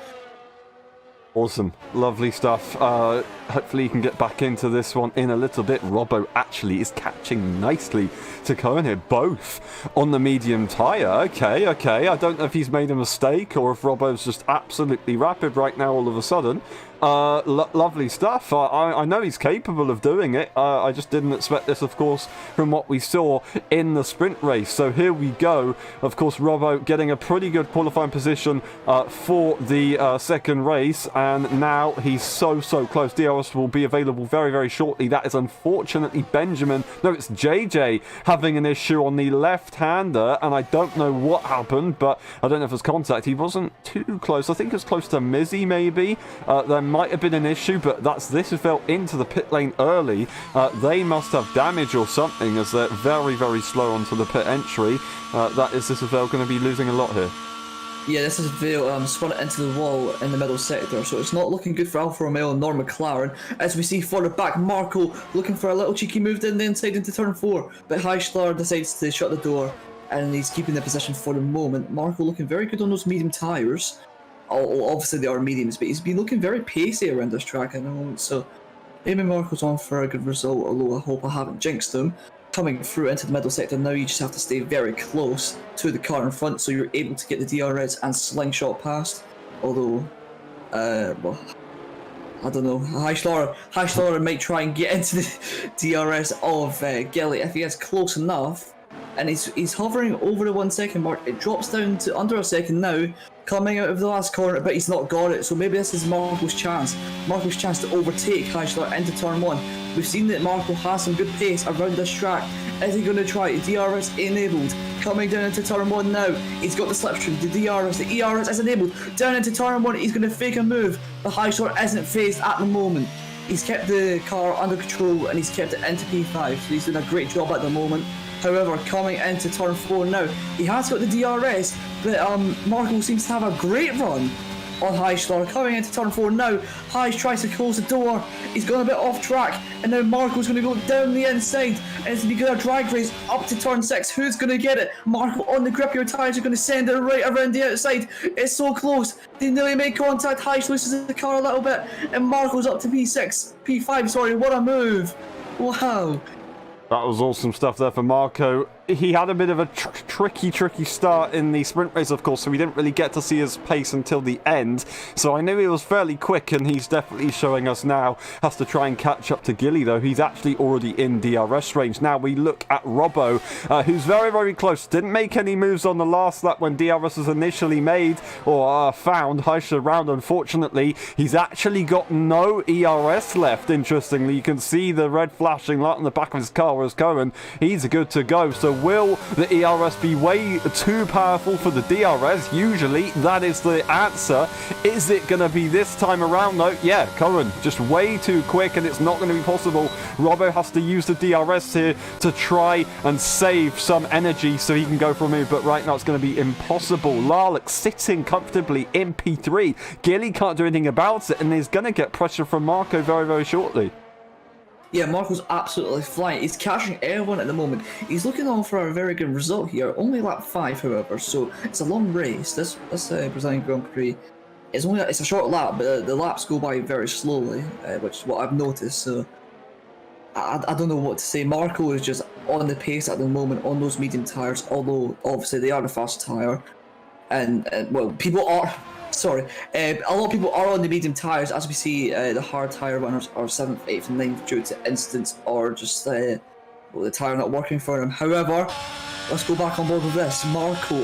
[SPEAKER 1] Awesome. Lovely stuff. Hopefully he can get back into this one in a little bit. Robbo actually is catching nicely to Cohen here. Both on the medium tyre. Okay. I don't know if he's made a mistake or if Robbo's just absolutely rapid right now all of a sudden. Lovely stuff. I know he's capable of doing it. I just didn't expect this, of course, from what we saw in the sprint race. So here we go. Of course, Robbo getting a pretty good qualifying position for the second race, and now he's so close. DRS will be available very, very shortly. That is unfortunately Benjamin. No, it's JJ having an issue on the left-hander, and I don't know what happened, but I don't know if it's contact. He wasn't too close. I think it was close to Mizzy, maybe. There might have been an issue, but that's this who fell into the pit lane early. They must have damage or something, as they're very, very slow onto the pit entry. That is this going to be losing a lot here.
[SPEAKER 2] Yeah, this is Vale spun it into the wall in the middle sector, so it's not looking good for Alfa Romeo nor McLaren. As we see further back, Marco looking for a little cheeky move in the inside into turn 4, but Heischler decides to shut the door, and he's keeping the position for the moment. Marco looking very good on those medium tyres. Obviously they are mediums, but he's been looking very pacey around this track at the moment, so maybe Marco's on for a good result, although I hope I haven't jinxed him. Coming through into the middle sector now, you just have to stay very close to the car in front so you're able to get the DRS and slingshot past. Although, well, I don't know, Heischler might try and get into the DRS of Gilly if he is close enough. And he's hovering over the 1 second mark. It drops down to under a second now, coming out of the last corner, but he's not got it. So maybe this is Marco's chance. Marco's chance to overtake Heischler into turn 1. We've seen that Marco has some good pace around this track. Is he going to try it? DRS enabled. Coming down into turn 1 now. He's got the slipstream, the DRS, the ERS is enabled. Down into turn 1, he's going to fake a move. But Heischler isn't phased at the moment. He's kept the car under control and he's kept it into P5. So he's doing a great job at the moment. However, coming into turn 4 now, he has got the DRS, but Marco seems to have a great run on Heischler. Coming into turn 4 now, Heisch tries to close the door, he's gone a bit off track, and now Marco's going to go down the inside, and it's going to be a drag race up to turn 6. Who's going to get it? Marco on the grippier tyres are going to send it right around the outside. It's so close, they nearly make contact. Heisch loses the car a little bit, and Marco's up to P5, sorry, what a move. Wow.
[SPEAKER 1] That was awesome stuff there for Marco. He had a bit of a tricky start in the sprint race, of course, so we didn't really get to see his pace until the end. So I knew he was fairly quick, and he's definitely showing us now. Has to try and catch up to Gilly, though. He's actually already in DRS range. Now we look at Robbo, who's very, very close. Didn't make any moves on the last lap when DRS was initially made, or found. Heischler round, unfortunately. He's actually got no ERS left, interestingly. You can see the red flashing light on the back of his car was going. He's good to go. So will the ERS be way too powerful for the DRS? Usually that is the answer. Is it going to be this time around though? Yeah, Cohen just way too quick, and it's not going to be possible. Robbo has to use the DRS here to try and save some energy so he can go for a move, but right now it's going to be impossible. Larlick sitting comfortably in P3. Gilly can't do anything about it, and he's going to get pressure from Marco very, very shortly.
[SPEAKER 2] Yeah, Marco's absolutely flying. He's catching everyone at the moment. He's looking on for a very good result here. Only lap 5, however, so it's a long race. This Brazilian Grand Prix, it's a short lap, but the laps go by very slowly, which is what I've noticed. So I don't know what to say. Marco is just on the pace at the moment on those medium tyres, although obviously they are the fast tyre, and well, people are. Sorry, a lot of people are on the medium tyres. As we see, the hard tyre runners are 7th, 8th, and 9th due to incidents or just the tyre not working for them. However, let's go back on board with this. Marco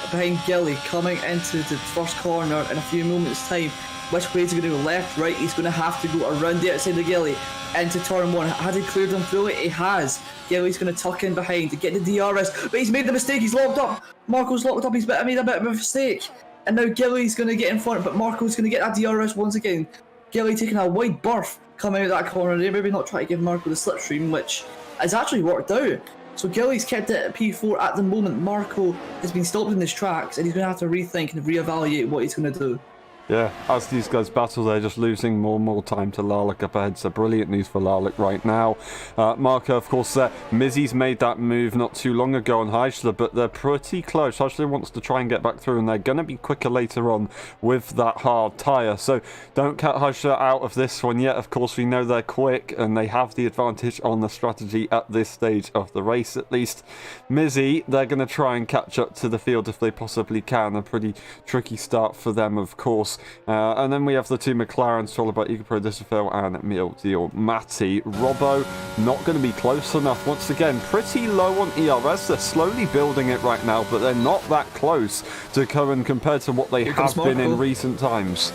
[SPEAKER 2] behind Gilly coming into the first corner in a few moments' time. Which way is he going to go? Left, right? He's going to have to go around the outside of Gilly into turn 1. Has he cleared them fully? He has. Gilly's going to tuck in behind to get the DRS, but he's made the mistake. He's locked up. Marco's locked up. He's made a bit of a mistake. And now Gilly's going to get in front, but Marco's going to get that DRS once again. Gilly taking a wide berth coming out of that corner there, maybe not try to give Marco the slipstream, which has actually worked out. So Gilly's kept it at P4 at the moment. Marco has been stopped in his tracks, and he's going to have to rethink and reevaluate what he's going to do.
[SPEAKER 1] Yeah, as these guys battle, they're just losing more and more time to Larlick up ahead, so brilliant news for Larlick right now. Marco, of course, Mizzy's made that move not too long ago on Heischler, but they're pretty close. Heischler wants to try and get back through, and they're going to be quicker later on with that hard tyre, so don't cut Heischler out of this one yet. Of course, we know they're quick, and they have the advantage on the strategy at this stage of the race, at least. Mizzy, they're going to try and catch up to the field if they possibly can. A pretty tricky start for them, of course. course. And then we have the two McLarens, all about Egopro Disafel and Meal Deal Matty. Robbo, not going to be close enough. Once again, pretty low on ERS. They're slowly building it right now, but they're not that close to Cohen compared to what they have been in recent times.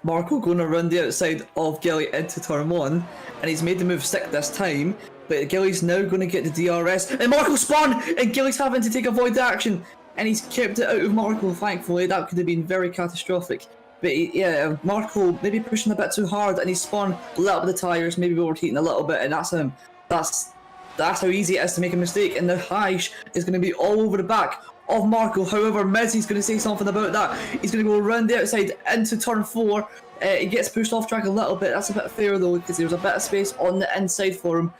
[SPEAKER 2] Marco going to run the outside of Gilly into turn 1, and he's made the move stick this time, but Gilly's now going to get the DRS, and Marco spun, and Gilly's having to take a void action, and he's kept it out of Marco, thankfully. That could have been very catastrophic. But yeah, Marco maybe pushing a bit too hard, and he spun a little bit of the tyres, maybe overheating a little bit, and that's him. That's how easy it is to make a mistake, and the Heish is going to be all over the back of Marco. However, Mezzi's going to say something about that. He's going to go around the outside into turn 4. He gets pushed off track a little bit. That's a bit fair though, because there's a bit of space on the inside for him,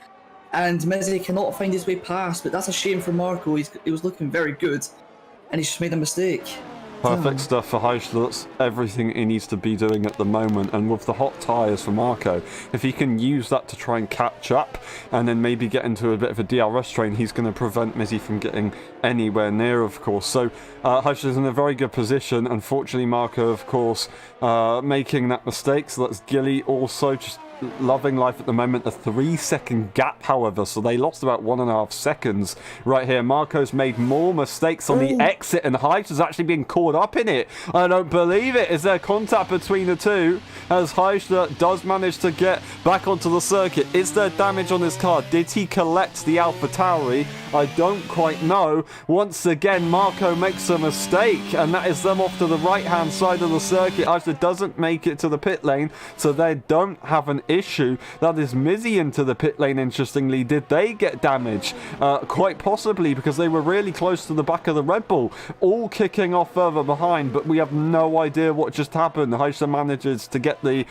[SPEAKER 2] and Mezzi cannot find his way past. But that's a shame for Marco. He was looking very good, and he's just made a mistake.
[SPEAKER 1] Perfect stuff for Heish. That's everything he needs to be doing at the moment. And with the hot tyres for Marco, if he can use that to try and catch up and then maybe get into a bit of a DRS train, he's going to prevent Mizzy from getting anywhere near, of course. So Heish is in a very good position. Unfortunately, Marco, of course, making that mistake. So that's Gilly also just loving life at the moment. A 3-second gap, however, so they lost about 1.5 seconds right here. Marco's made more mistakes on the exit, and Heish is actually being caught up in it. I don't believe it. Is there contact between the two as Heish does manage to get back onto the circuit? Is there damage on his car? Did he collect the Alpha Tauri? I don't quite know. Once again, Marco makes a mistake, and that is them off to the right-hand side of the circuit. Heish doesn't make it to the pit lane, so they don't have an issue. That is Mizzy into the pit lane, interestingly. Did they get damage? Quite possibly, because they were really close to the back of the Red Bull, all kicking off further behind, but we have no idea what just happened. Heish manages to get the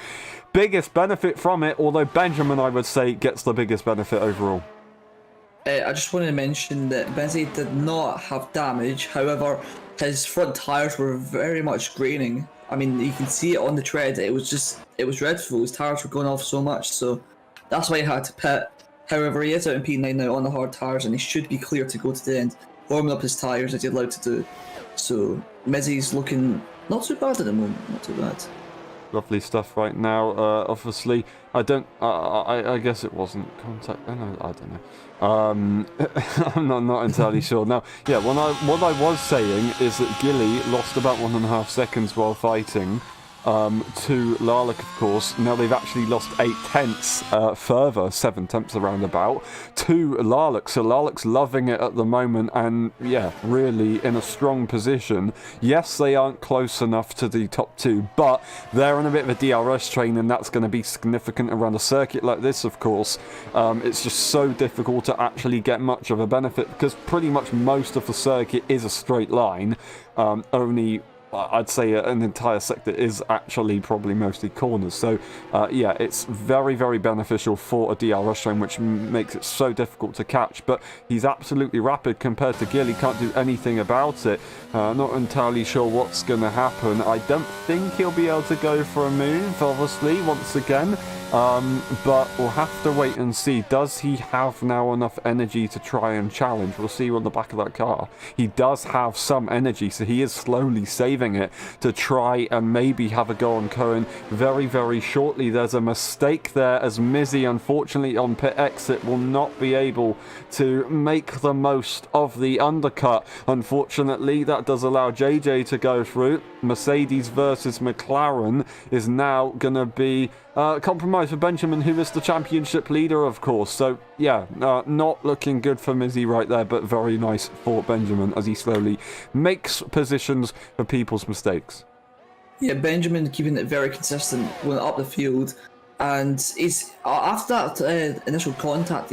[SPEAKER 1] biggest benefit from it, although Benjamin, I would say, gets the biggest benefit overall.
[SPEAKER 2] I just wanted to mention that Mizzy did not have damage. However, his front tyres were very much graining. I mean, you can see it on the tread. It was dreadful. His tyres were going off so much, so that's why he had to pit. However, he is out in P9 now on the hard tyres, and he should be clear to go to the end, warming up his tyres as he's allowed to do. So Mizzy's looking not too bad at the moment. Not too bad.
[SPEAKER 1] Lovely stuff right now. Obviously, I guess it wasn't contact. I don't know. I'm not entirely sure. Now, yeah, what I was saying is that Gilly lost about 1.5 seconds while fighting to Lalek, of course. Now they've actually lost 0.8 further, 0.7 around about, to Lalek. So Lalek's loving it at the moment, and yeah, really in a strong position. Yes, they aren't close enough to the top 2, but they're on a bit of a DRS train, and that's going to be significant around a circuit like this, of course. It's just so difficult to actually get much of a benefit, because pretty much most of the circuit is a straight line. Only I'd say an entire sector is actually probably mostly corners. So yeah, it's very, very beneficial for a DRS train, which makes it so difficult to catch. But he's absolutely rapid compared to Gilly. Can't do anything about it. Not entirely sure what's going to happen. I don't think he'll be able to go for a move, obviously, once again. But we'll have to wait and see. Does he have now enough energy to try and challenge? We'll see on the back of that car. He does have some energy, so he is slowly saving it to try and maybe have a go on Cohen very, very shortly. There's a mistake there, as Mizzy, unfortunately, on pit exit will not be able to make the most of the undercut. Unfortunately, that does allow JJ to go through. Mercedes versus McLaren is now going to be compromise for Benjamin, who is the championship leader, of course. So yeah, not looking good for Mizzy right there, but very nice for Benjamin as he slowly makes positions for people's mistakes.
[SPEAKER 2] Yeah, Benjamin keeping it very consistent going up the field, and he's after that initial contact,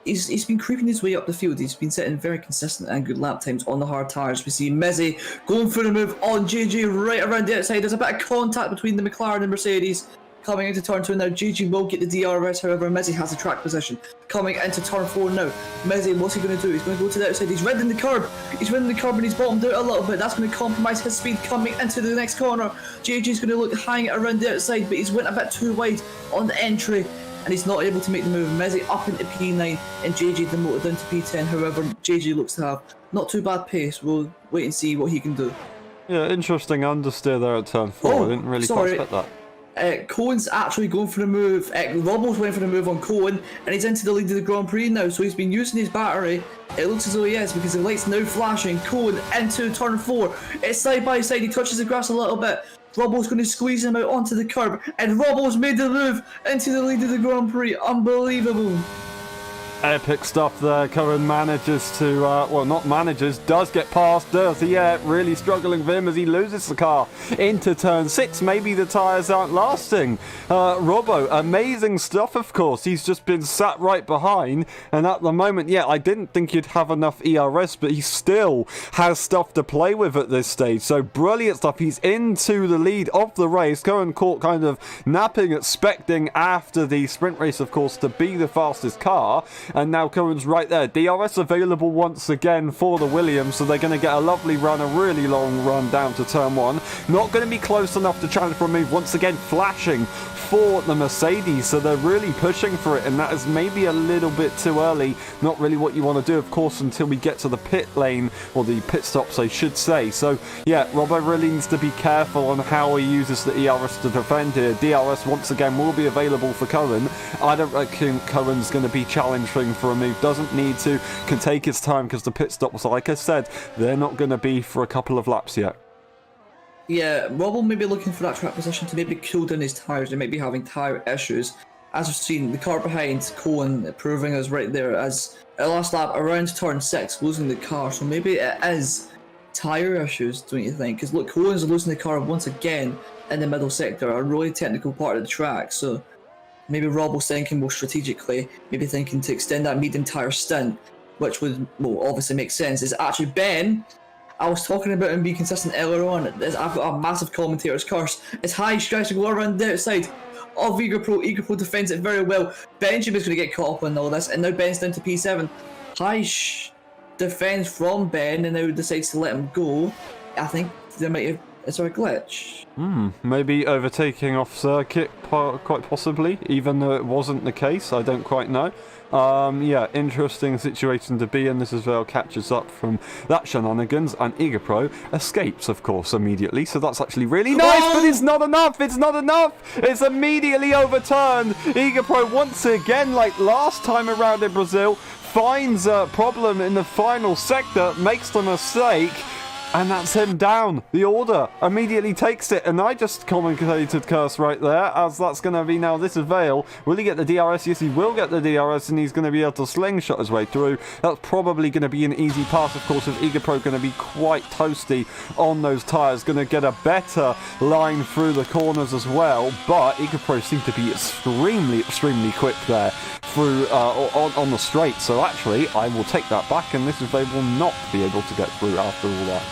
[SPEAKER 2] he's been creeping his way up the field. He's been setting very consistent and good lap times on the hard tyres. We see Mizzy going for the move on JJ right around the outside. There's a bit of contact between the McLaren and Mercedes. Coming into turn 2 now, JJ will get the DRS, however, Mizzy has the track position. Coming into turn 4 now, Mizzy, what's he going to do? He's going to go to the outside, he's redding the curb. He's redding the curb and he's bottomed out a little bit. That's going to compromise his speed coming into the next corner. JJ's going to look hang it around the outside, but he's went a bit too wide on the entry, and he's not able to make the move. Mizzy up into P9 and JJ demoted down to P10. However, JJ looks to have not too bad pace. We'll wait and see what he can do.
[SPEAKER 1] Yeah, interesting understeer there at turn 4. I didn't really quite expect that.
[SPEAKER 2] Cohen's actually going for the move. Robbo's went for the move on Cohen, and he's into the lead of the Grand Prix now. So he's been using his battery. It looks as though he is, because the light's now flashing. Cohen into turn 4. It's side by side. He touches the grass a little bit. Robbo's going to squeeze him out onto the curb, and Robbo's made the move into the lead of the Grand Prix. Unbelievable.
[SPEAKER 1] Epic stuff there. Cohen manages to, well, not manages, does get past Dirty. Yeah, really struggling for him as he loses the car into turn 6. Maybe the tyres aren't lasting. Robbo, amazing stuff, of course. He's just been sat right behind. And at the moment, yeah, I didn't think he'd have enough ERS, but he still has stuff to play with at this stage. So brilliant stuff. He's into the lead of the race. Cohen caught kind of napping, expecting after the sprint race, of course, to be the fastest car. And now Cohen's right there. DRS available once again for the Williams, so they're going to get a lovely run, a really long run down to turn 1. Not going to be close enough to challenge for a move. Once again, flashing for the Mercedes, so they're really pushing for it, and that is maybe a little bit too early. Not really what you want to do, of course, until we get to the pit lane, or the pit stops, I should say. So, yeah, Robbo really needs to be careful on how he uses the ERS to defend here. DRS, once again, will be available for Cohen. I don't reckon Cohen's going to be challenging for a move. Doesn't need to. Can take his time, because the pit stops, like I said, they're not going to be for a couple of laps yet.
[SPEAKER 2] Yeah, Robbo may be looking for that track position to maybe cool down his tyres. They may be having tyre issues. As we've seen, the car behind Cohen proving us right there as at last lap around turn 6, losing the car. So maybe it is tyre issues, don't you think? Because look, Cohen's losing the car once again in the middle sector, a really technical part of the track. So maybe Robbo's thinking more strategically, maybe thinking to extend that medium tyre stint, which would, well, obviously make sense. Is actually Ben. I was talking about him being consistent earlier on. I've got a massive commentator's curse. It's high tries to go around the outside of Eager Pro. Eager Pro defends it very well. Benjamin's going to get caught up in all this, and now Ben's down to P7. High defends from Ben, and now decides to let him go. I think there might have. Is there a glitch?
[SPEAKER 1] Maybe overtaking off circuit, quite possibly, even though it wasn't the case. I don't quite know. Yeah, interesting situation to be in. This as well catches up from that shenanigans, and Eager Pro escapes, of course, immediately. So that's actually really nice, but it's not enough. It's not enough. It's immediately overturned. Eager Pro once again, like last time around in Brazil, finds a problem in the final sector, makes the mistake. And that's him down. The order immediately takes it. And I just commentated curse right there, as that's going to be now this Avail. Will he get the DRS? Yes, he will get the DRS, and he's going to be able to slingshot his way through. That's probably going to be an easy pass, of course, with Eager Pro going to be quite toasty on those tyres. Going to get a better line through the corners as well. But Eager Pro seem to be extremely quick there through on the straight. So actually, I will take that back, and this Avail will not be able to get through after all that.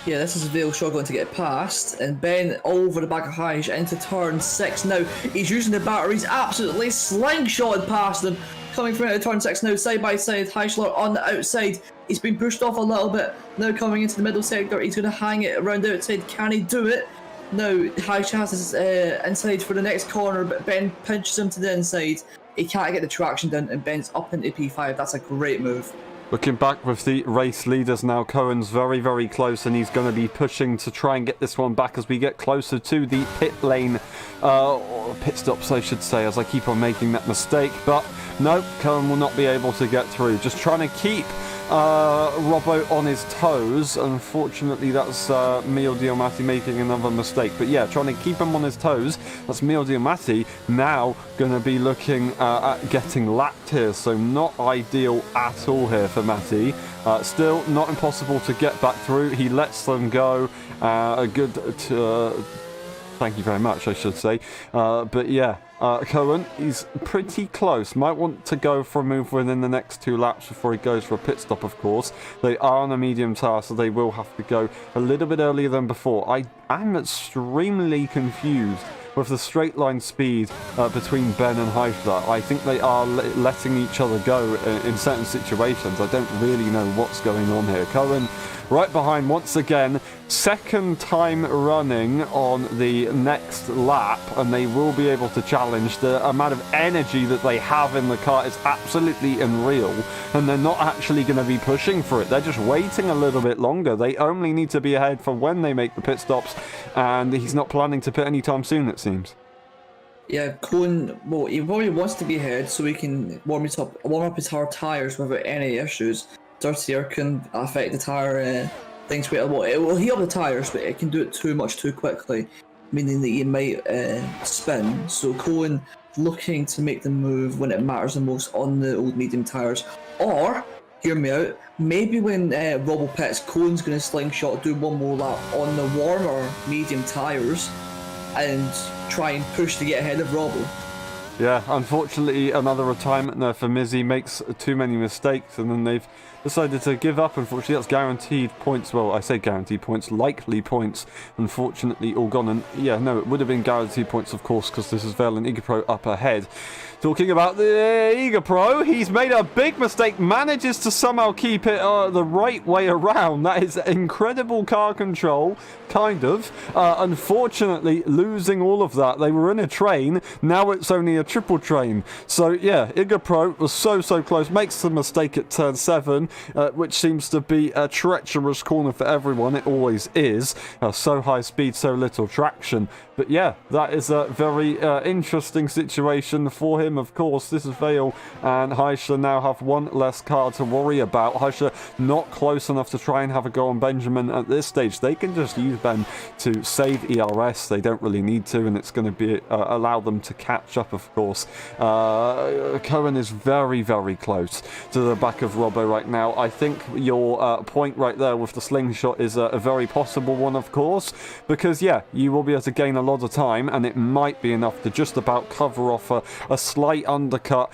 [SPEAKER 2] Yeah, this is Vale struggling to get past, and Ben over the back of Haish into turn 6 now. He's using the batteries, absolutely slingshotted past them. Coming through into turn 6 now, side by side, Heischler on the outside. He's been pushed off a little bit. Now coming into the middle sector, he's going to hang it around the outside. Can he do it? No, Haish has his inside for the next corner, but Ben pinches him to the inside. He can't get the traction done, and Ben's up into P5. That's a great move.
[SPEAKER 1] Looking back with the race leaders now, Cohen's very close, and he's going to be pushing to try and get this one back as we get closer to the pit lane, or pit stops I should say, as I keep on making that mistake. But no, Cohen will not be able to get through. Just trying to keep Robbo on his toes. Unfortunately, that's Mio Diamati making another mistake. But yeah, trying to keep him on his toes. That's Mio Diamati now going to be looking at getting lapped here. So not ideal at all here for Matty. Still not impossible to get back through. He lets them go. A good... thank you very much, I should say. But yeah, Cohen, he's pretty close. Might want to go for a move within the next 2 laps before he goes for a pit stop, of course. They are on a medium tyre, so they will have to go a little bit earlier than before. I am extremely confused with the straight line speed between Ben and Heifler. I think they are letting each other go in certain situations. I don't really know what's going on here. Cohen right behind once again. Second time running on the next lap, and they will be able to challenge. The amount of energy that they have in the car is absolutely unreal, and they're not actually going to be pushing for it. They're just waiting a little bit longer. They only need to be ahead for when they make the pit stops, and he's not planning to pit anytime soon, it seems.
[SPEAKER 2] Yeah, Cohen, well, he probably wants to be ahead so he can warm up his hard tyres without any issues. Dirty air can affect the tyre things quite a lot. It will heat up the tyres, but it can do it too much too quickly, meaning that you might spin. So Cohen looking to make the move when it matters the most on the old medium tyres. Or, hear me out, maybe when Robbo pits, Cohen's going to slingshot, do one more lap on the warmer medium tyres and try and push to get ahead of Robbo.
[SPEAKER 1] Yeah, unfortunately, another retirement there for Mizzy. Makes too many mistakes, and then they've decided to give up. Unfortunately, that's guaranteed points. Well, I say guaranteed points, likely points. Unfortunately, all gone. And yeah, no, it would have been guaranteed points, of course, because this is Vale and Igapro up ahead. Talking about the Igapro, he's made a big mistake, manages to somehow keep it the right way around. That is incredible car control, kind of. Unfortunately, losing all of that. They were in a train, now it's only a triple train. So yeah, Igapro was so close, makes the mistake at turn 7, which seems to be a treacherous corner for everyone. It always is. So high speed, so little traction. But yeah, that is a very interesting situation for him. Of course, this is Vale, and Heisler now have one less car to worry about. Heisler not close enough to try and have a go on Benjamin at this stage. They can just use Ben to save ERS. They don't really need to, and it's going to be allow them to catch up, of course. Cohen is very close to the back of Robbo right now. I think your point right there with the slingshot is a very possible one, of course, because yeah, you will be able to gain a lot of time, and it might be enough to just about cover off a slight undercut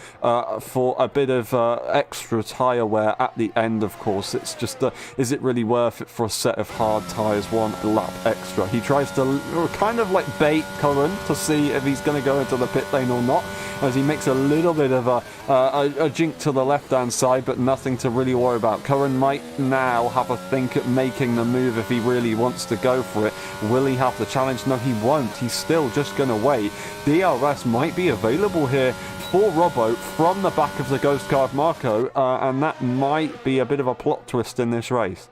[SPEAKER 1] for a bit of extra tyre wear at the end, of course. It's just, is it really worth it for a set of hard tyres, one lap extra? He tries to kind of like bait Cohen to see if he's going to go into the pit lane or not, as he makes a little bit of a jink to the left-hand side, but nothing to really worry about. Cohen might now have a think at making the move if he really wants to go for it. Will he have the challenge? No, he won't. He's still just going to wait. DRS might be available here for Robbo from the back of the Ghost car of Marco, and that might be a bit of a plot twist in this race.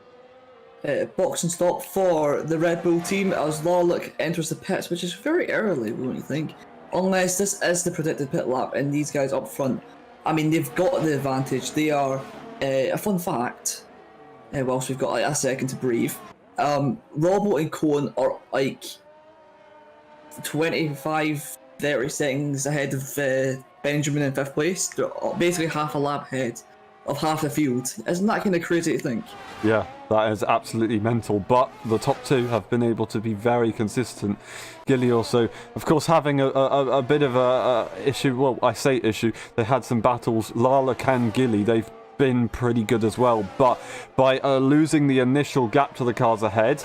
[SPEAKER 2] Box and stop for the Red Bull team as Larlock enters the pits, which is very early, wouldn't you think? Unless this is the predicted pit lap, and these guys up front, I mean, they've got the advantage. They are, a fun fact, whilst we've got like a second to breathe, Robbo and Cohen are like 25-30 seconds ahead of Benjamin in 5th place. They're basically half a lap ahead of half the field. Isn't that kind of crazy to think?
[SPEAKER 1] Yeah, that is absolutely mental, but the top two have been able to be very consistent. Gilly also, of course, having a bit of a issue. Well, I say issue, they had some battles. Lala and Gilly, they've been pretty good as well, but by losing the initial gap to the cars ahead,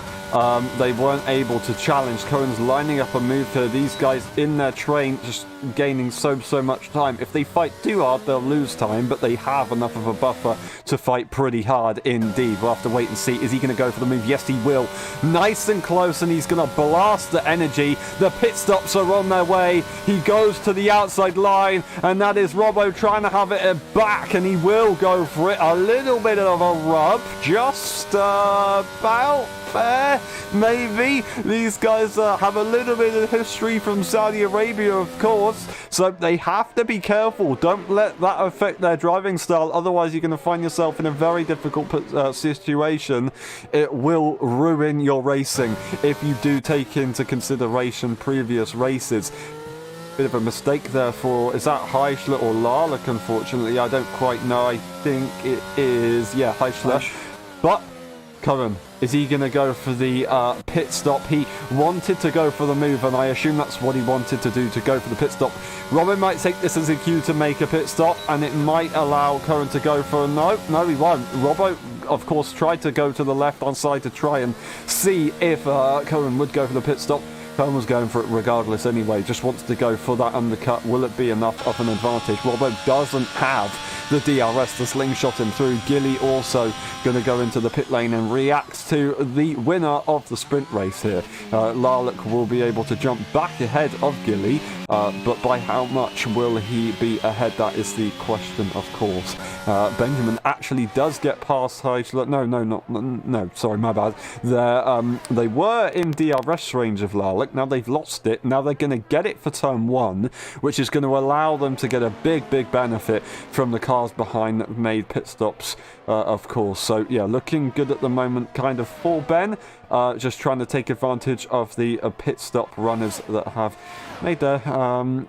[SPEAKER 1] they weren't able to challenge. Cohen's lining up a move here. These guys in their train just gaining so much time. If they fight too hard, they'll lose time, but they have enough of a buffer to fight pretty hard indeed. We'll have to wait and see. Is he going to go for the move? Yes, he will. Nice and close, and he's going to blast the energy. The pit stops are on their way. He goes to the outside line, and that is Robbo trying to have it back, and he will go for it. A little bit of a rub, just about fair, maybe. These guys have a little bit of history from Saudi Arabia, of course, so they have to be careful. Don't let that affect their driving style, otherwise you're going to find yourself in a very difficult situation. It will ruin your racing if you do take into consideration previous races. Bit of a mistake there for, is that Heisler or Larlock? Unfortunately, I don't quite know. I think it is, yeah, Heisler. But Cohen, is he going to go for the pit stop? He wanted to go for the move, and I assume that's what he wanted to do, to go for the pit stop. Robin might take this as a cue to make a pit stop, and it might allow Cohen to go for a no, he won't. Robbo, of course, tried to go to the left-hand side to try and see if Cohen would go for the pit stop. Cohen was going for it regardless anyway, just wants to go for that undercut. Will it be enough of an advantage? Robbo doesn't have the DRS to slingshot him through. Gilly also going to go into the pit lane and react to the winner of the sprint race here. Larlick will be able to jump back ahead of Gilly, but by how much will he be ahead? That is the question, of course. Benjamin actually does get past Heisler. No, sorry, my bad. They were in DRS range of Larlick. Now they've lost it. Now they're going to get it for turn 1, which is going to allow them to get a big benefit from the cars behind that made pit stops, of course. So yeah, looking good at the moment kind of for Ben. Just trying to take advantage of the pit stop runners that have made their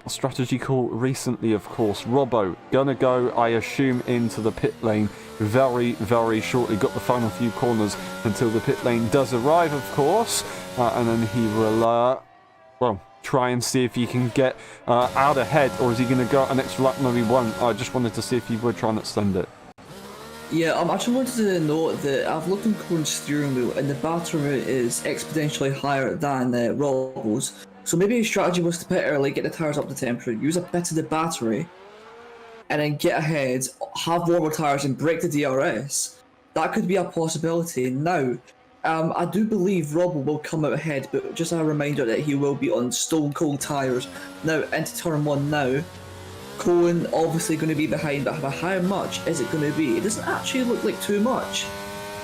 [SPEAKER 1] strategy call recently, of course. Robbo gonna go, I assume, into the pit lane very shortly. Got the final few corners until the pit lane does arrive, of course, and then he will try and see if he can get out ahead, or is he going to go an extra lap? No, he won't. I just wanted to see if he would try and extend it.
[SPEAKER 2] Yeah, I actually wanted to note that I've looked on Cohen's steering wheel and the battery is exponentially higher than Robbo's. So maybe his strategy was to pit early, get the tyres up to temperature, use a bit of the battery, and then get ahead, have warmer tyres and break the DRS. That could be a possibility. Now, I do believe Robbo will come out ahead, but just a reminder that he will be on stone cold tyres. Now, into turn 1 now. Cohen obviously going to be behind, but how much is it going to be? It doesn't actually look like too much.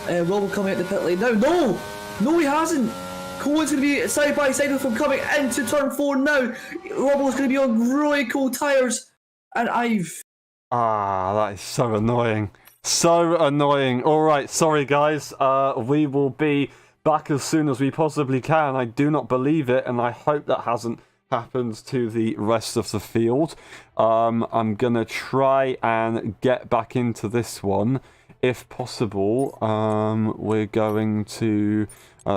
[SPEAKER 2] Robbo coming out the pit lane now. No, he hasn't. Cohen's going to be side by side with him coming into turn 4 now. Robbo's going to be on really cold tyres, and
[SPEAKER 1] that is so annoying. So annoying. Alright, sorry guys. We will be back as soon as we possibly can. I do not believe it, and I hope that hasn't happened to the rest of the field. I'm going to try and get back into this one if possible. We're going to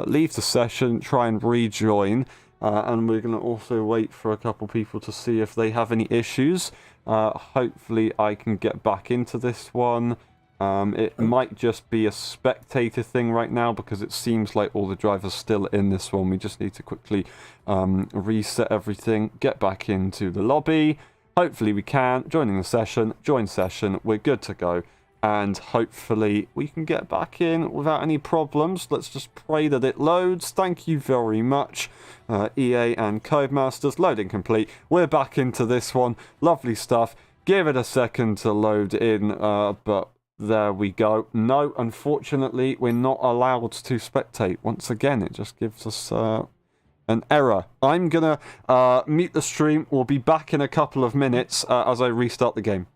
[SPEAKER 1] leave the session, try and rejoin, and we're going to also wait for a couple people to see if they have any issues. Hopefully I can get back into this one. It might just be a spectator thing right now because it seems like all the drivers still in this one. We just need to quickly reset everything, get back into the lobby. Hopefully we can. Joining the session, join session, we're good to go. And hopefully we can get back in without any problems. Let's just pray that it loads. Thank you very much, EA and Codemasters. Loading complete. We're back into this one. Lovely stuff. Give it a second to load in, but there we go. No, unfortunately, we're not allowed to spectate. Once again, it just gives us an error. I'm going to mute the stream. We'll be back in a couple of minutes as I restart the game.